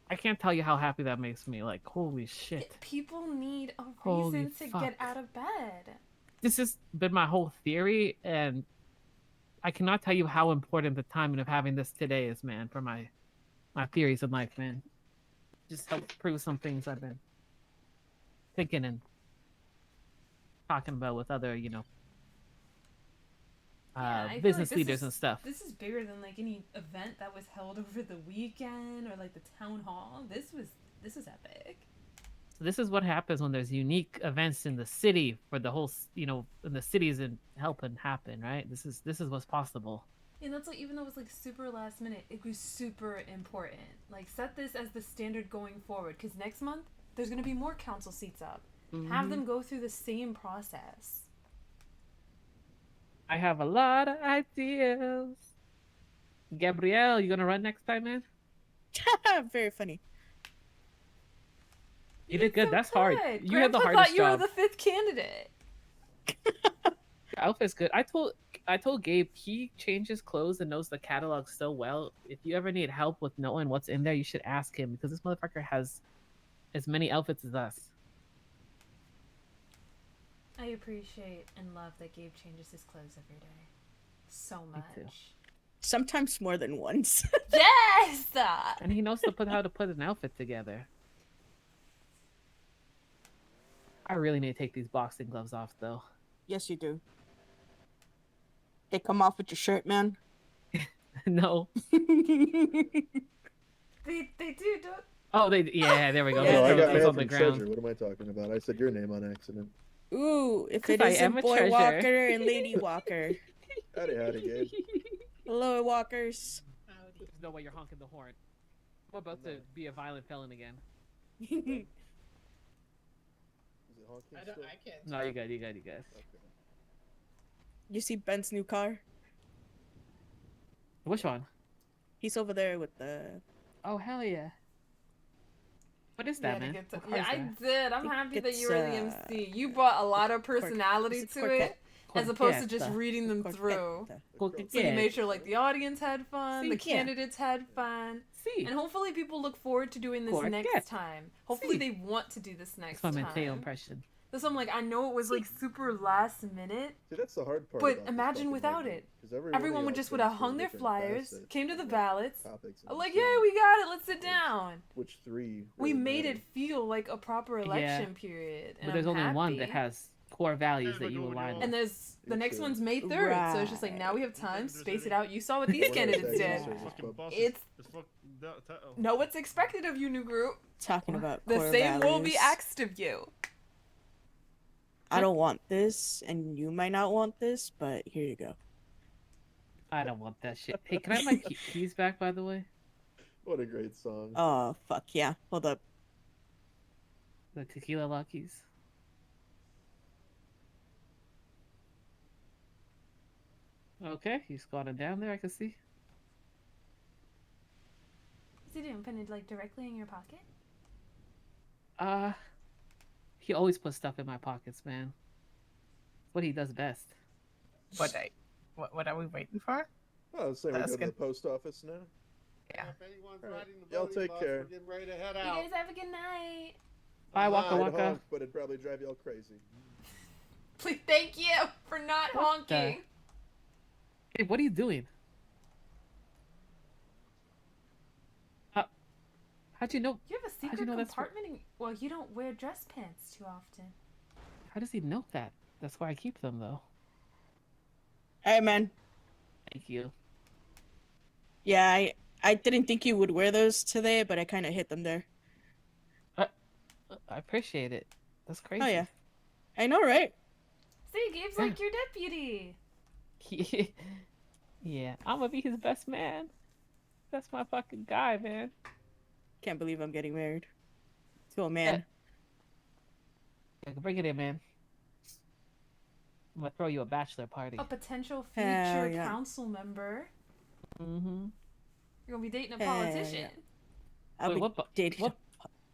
I can't tell you how happy that makes me. Like, holy shit. People need a Holy reason to fuck. get out of bed. This has been my whole theory, and I cannot tell you how important the timing of having this today is, man, for my theories in life, man. Just helps prove some things I've been thinking and talking about with other, I feel like business this leaders is- and stuff. This is bigger than like any event that was held over the weekend or like the town hall. This is epic. So this is what happens when there's unique events in the city for the whole, in the cities and helping happen, right? This is what's possible. And that's like, even though it was like super last minute, it was super important. Like, set this as the standard going forward, because next month there's gonna be more council seats up. Have Mhm. them go through the same process. I have a lot of ideas. Gabrielle, you gonna run next time, man? Very funny. You did good. That's hard. Good. You had the Grandpa hardest thought you job. were the 5th candidate. Your outfit's good. I told Gabe he changes clothes and knows the catalog so well. If you ever need help with knowing what's in there, you should ask him because this motherfucker has as many outfits as us. I appreciate and love that Gabe changes his clothes every day. So Me too. much. Sometimes more than once. Yes! And he knows how to put an outfit together. I really need to take these boxing gloves off though. Yes, you do. They come off with your shirt, man. No. They do, don't. Oh, there we go. No, I Throw got those mail on the from ground. Treasure. What am I talking about? I said your name on accident. Ooh, if 'Cause it I isn't am a Boy treasure. Walker and Lady Walker. Howdy, Gabe. Hello, Walkers. There's no way you're honking the horn. I'm about to be a violent felon again. I don't. I can't. No, you good. You good. You good. You see Ben's new car? Which one? He's over there with the. Oh hell yeah! What is Yeah, that, man? to get to- What car yeah, is I that? did. I'm think happy that it's, you were the MC. You brought a lot of personality it's to Corquette. it, as opposed to Corquette. just reading them through. Corquette. So you made sure like the audience had fun, See, the yeah. candidates had fun, See. and hopefully people look forward to doing this Corquette. next time. Hopefully See. they want to do this next That's my time. Mateo impression. That's why I'm like, I know it was like super last minute, See, that's the hard part. but about this imagine fucking without movie, it. 'cause every one of Everyone would y'all just came would have to hung their different flyers, facets came to the of ballots, topics and I'm like, shit. yeah, we got it, let's sit down. Which three? We really made matter. it feel like a proper election period. And But there's I'm only one that happy. has core values that you align with. And there's the next one's May 3rd, so it's just like now we have time, space it out. You saw what these One of candidates those did. answers is probably- It's know what's expected of you, new group. Talking about The core same will be values. asked of you. I don't want this, and you might not want this, but here you go. I don't want that shit. Hey, can I have my keys back, by the way? What a great song. Oh fuck yeah! Hold up. The tequila luckies. Okay, he's squatting down there. I can see. What's he doing? Putting it like directly in your pocket? He always puts stuff in my pockets, man. It's what he does best. What are we waiting for? Oh, so we're That's going to the good. post office now. Yeah. If anyone's riding the Y'all voting take bus, care. we're getting ready to head You out. guys have a good night. Bye, Waka I'd Waka. honk, but it'd probably drive y'all crazy. Please, thank you for not What the- honking. Hey, what are you doing? How'd you know? You have a How'd you secret know that's where- compartment in. Well, you don't wear dress pants too often. How does he know that? That's why I keep them, though. Hey man. Thank you. Yeah, I didn't think you would wear those today, but I kind of hit them there. I appreciate it. That's crazy. Oh yeah. I know, right? See, Gabe's like your deputy. Yeah, I'm gonna be his best man. That's my fucking guy, man. Can't believe I'm getting married to a man. Yeah, bring it in, man. I'm gonna throw you a bachelor party. A potential Hell future yeah. council member. Mm-hmm. You're gonna be dating a Hell politician. yeah. I'll Wait, be what, dating.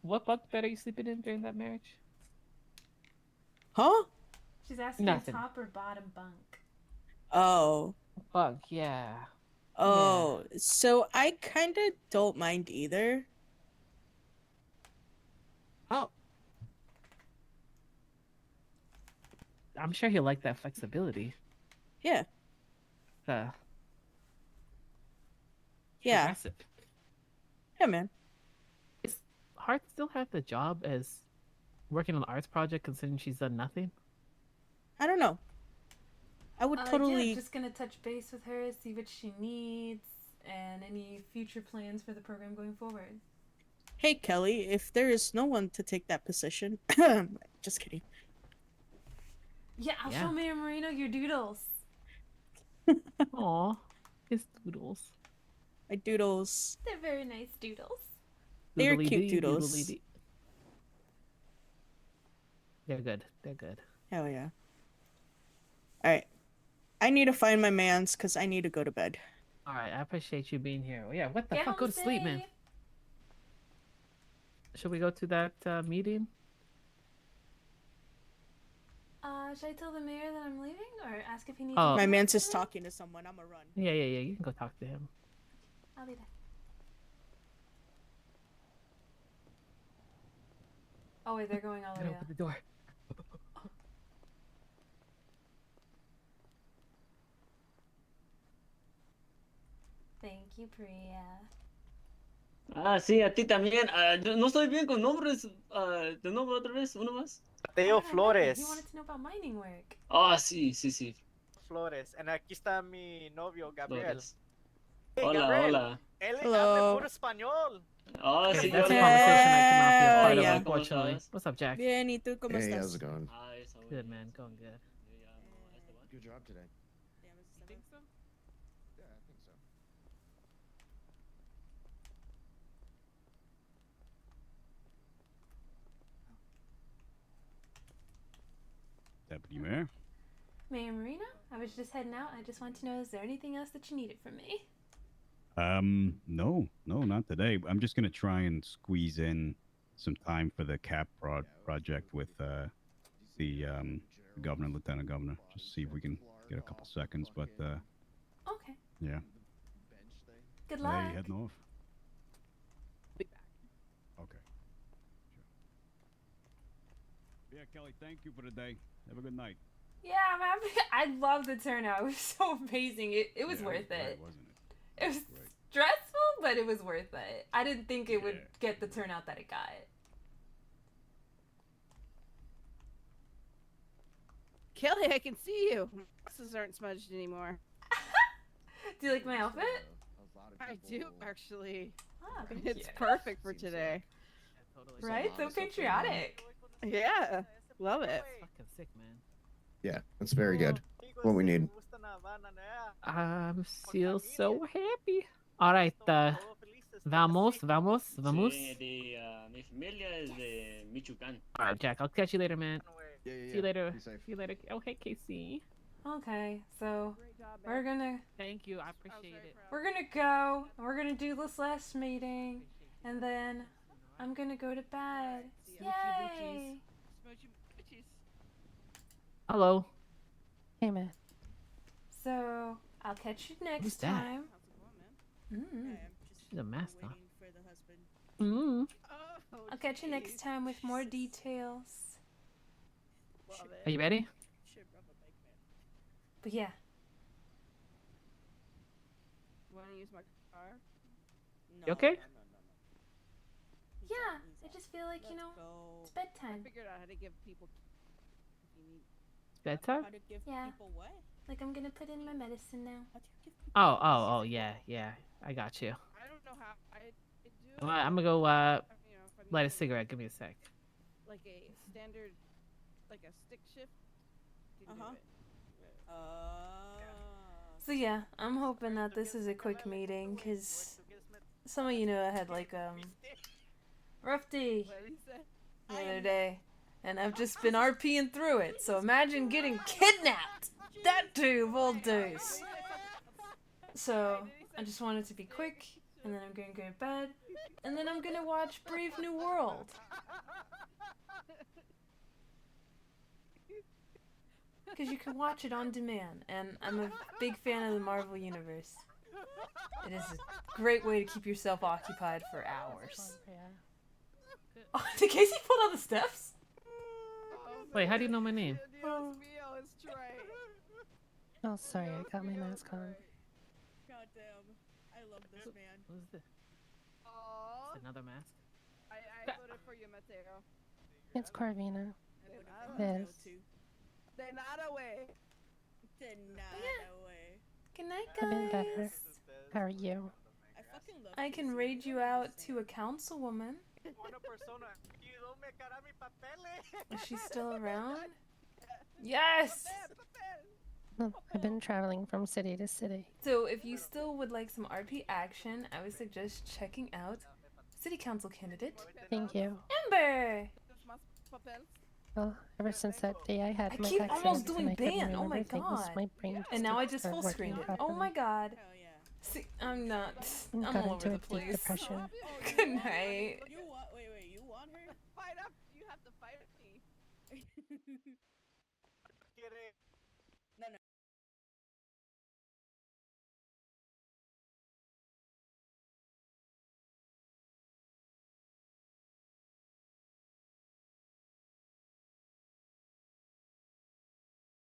what bunk bed are you sleeping in during that marriage? Huh? She's asking Nothing. top or bottom bunk. Oh. Bunk, yeah. Oh. So I kind of don't mind either. Oh. I'm sure he'll like that flexibility. Yeah. Uh, Yeah. progressive. Yeah, man. Is Hart still have the job as working on the arts project, considering she's done nothing? I don't know. I would totally. Yeah, just gonna touch base with her, see what she needs, and any future plans for the program going forward. Hey, Kelly, if there is no one to take that position. Just kidding. Yeah, I'll Yeah. show Mayor Marino your doodles. Aw, his doodles. My doodles. They're very nice doodles. They're Doodly cute dee, doodles. doodly dee. They're good. They're good. Hell yeah. Alright. I need to find my mans because I need to go to bed. All right, I appreciate you being here. Yeah, what the Get fuck? Go home to sleep, man. safe. Should we go to that meeting? Should I tell the mayor that I'm leaving, or ask if he needs? Oh. My me man's for just today? talking to someone. I'm gonna run. Yeah. You can go talk to him. I'll be back. Oh wait, they're going all the Gotta way open up. the door. Thank you, Priya. Ah, sí, a ti también. Yo no estoy bien con nombres. De nuevo otra vez, uno más. Mateo He Flores. wanted to know about mining work. Ah, sí. Flores. And aquí está mi novio, Gabriel. Flores. Hey, Hola, Gabriel. hola. Él Hello. habla puro español. Ah, Okay, sí, that's a yo- conversation I cannot be a part of, yeah. unfortunately. What's up, Jack? Bien, ¿y tú cómo Hey, estás? how's it going? Ah, eso, Good, man. Going good. Good job today. You think so? Yeah, I think so. Deputy Mayor. Mayor Marino, I was just heading out. I just want to know, is there anything else that you needed from me? No, not today. I'm just gonna try and squeeze in some time for the CAP project with the governor, lieutenant governor. Just see if we can get a couple seconds. But Okay. yeah. Good Hey, luck. you heading off? Be back. Okay. Sure. Yeah, Kelly. Thank you for the day. Have a good night. Yeah, I'm happy. I love the turnout. It was so amazing. It was Yeah, worth great, it. wasn't it? It was Great. stressful, but it was worth it. I didn't think it would get the turnout that it got. Kelly, I can see you. Glasses aren't smudged anymore. Do you like my outfit? I do actually. Ah, thank It's you. perfect for today. Right? So patriotic. Yeah, love it. Fucking sick, man. Yeah, that's very good. What we need. I'm still so happy. All right, vamos. Sí, mi familia es de Michoacán. All right, Jack. I'll catch you later, man. Yeah, See you later. Be safe. See you later. Oh, hey, Casey. Okay, so we're gonna Thank you. I appreciate it. we're gonna go. And we're gonna do this last meeting, and then I'm gonna go to bed. Yay! Hello. Hey, man. So I'll catch you next Who's that? time. Mm. She's a master. Mm. I'll catch you next time with more details. Are you ready? But yeah, Want to use my car? You okay? yeah. I just feel like it's bedtime. I figured out how to give people. Bedtime? Yeah. Like I'm gonna put in my medicine now. Oh, yeah. I got you. I don't know how I do. Well, I'm gonna go light a cigarette. Give me a sec. Like a standard, like a stick shift. So yeah, I'm hoping that this is a quick meeting, cause some of you know I had like rough day the other day, and I've just been RPing through it. So imagine getting kidnapped. That day of all days. So I just want it to be quick, and then I'm gonna go to bed, and then I'm gonna watch Brave New World. Because you can watch it on demand, and I'm a big fan of the Marvel Universe. It is a great way to keep yourself occupied for hours. Oh, did Casey pull down the steps? Wait, how do you know my name? Oh, sorry, I got my mask on. Goddamn, I love this man. Who's this? Aww. Another mask? I voted for you, Mateo. It's Corvina. Liz. Liz. De nada, way. De nada, way. Good night, I've been better. guys. How are you? I fucking love I can raid you out to a councilwoman. Is she still around? Yes! Well, I've been traveling from city to city. So if you still would like some RP action, I would suggest checking out City Council candidate Thank you. Ember! Well, ever since that day I had I my keep accident almost and doing I couldn't ban. Oh my remember things, god. my brain just And now I didn't just start full working screened it. Oh properly. my god. See, I'm not. I'm Got all into over a the deep place. depression. Good night. You want? Wait. You want her? Fight up. You have to fight me.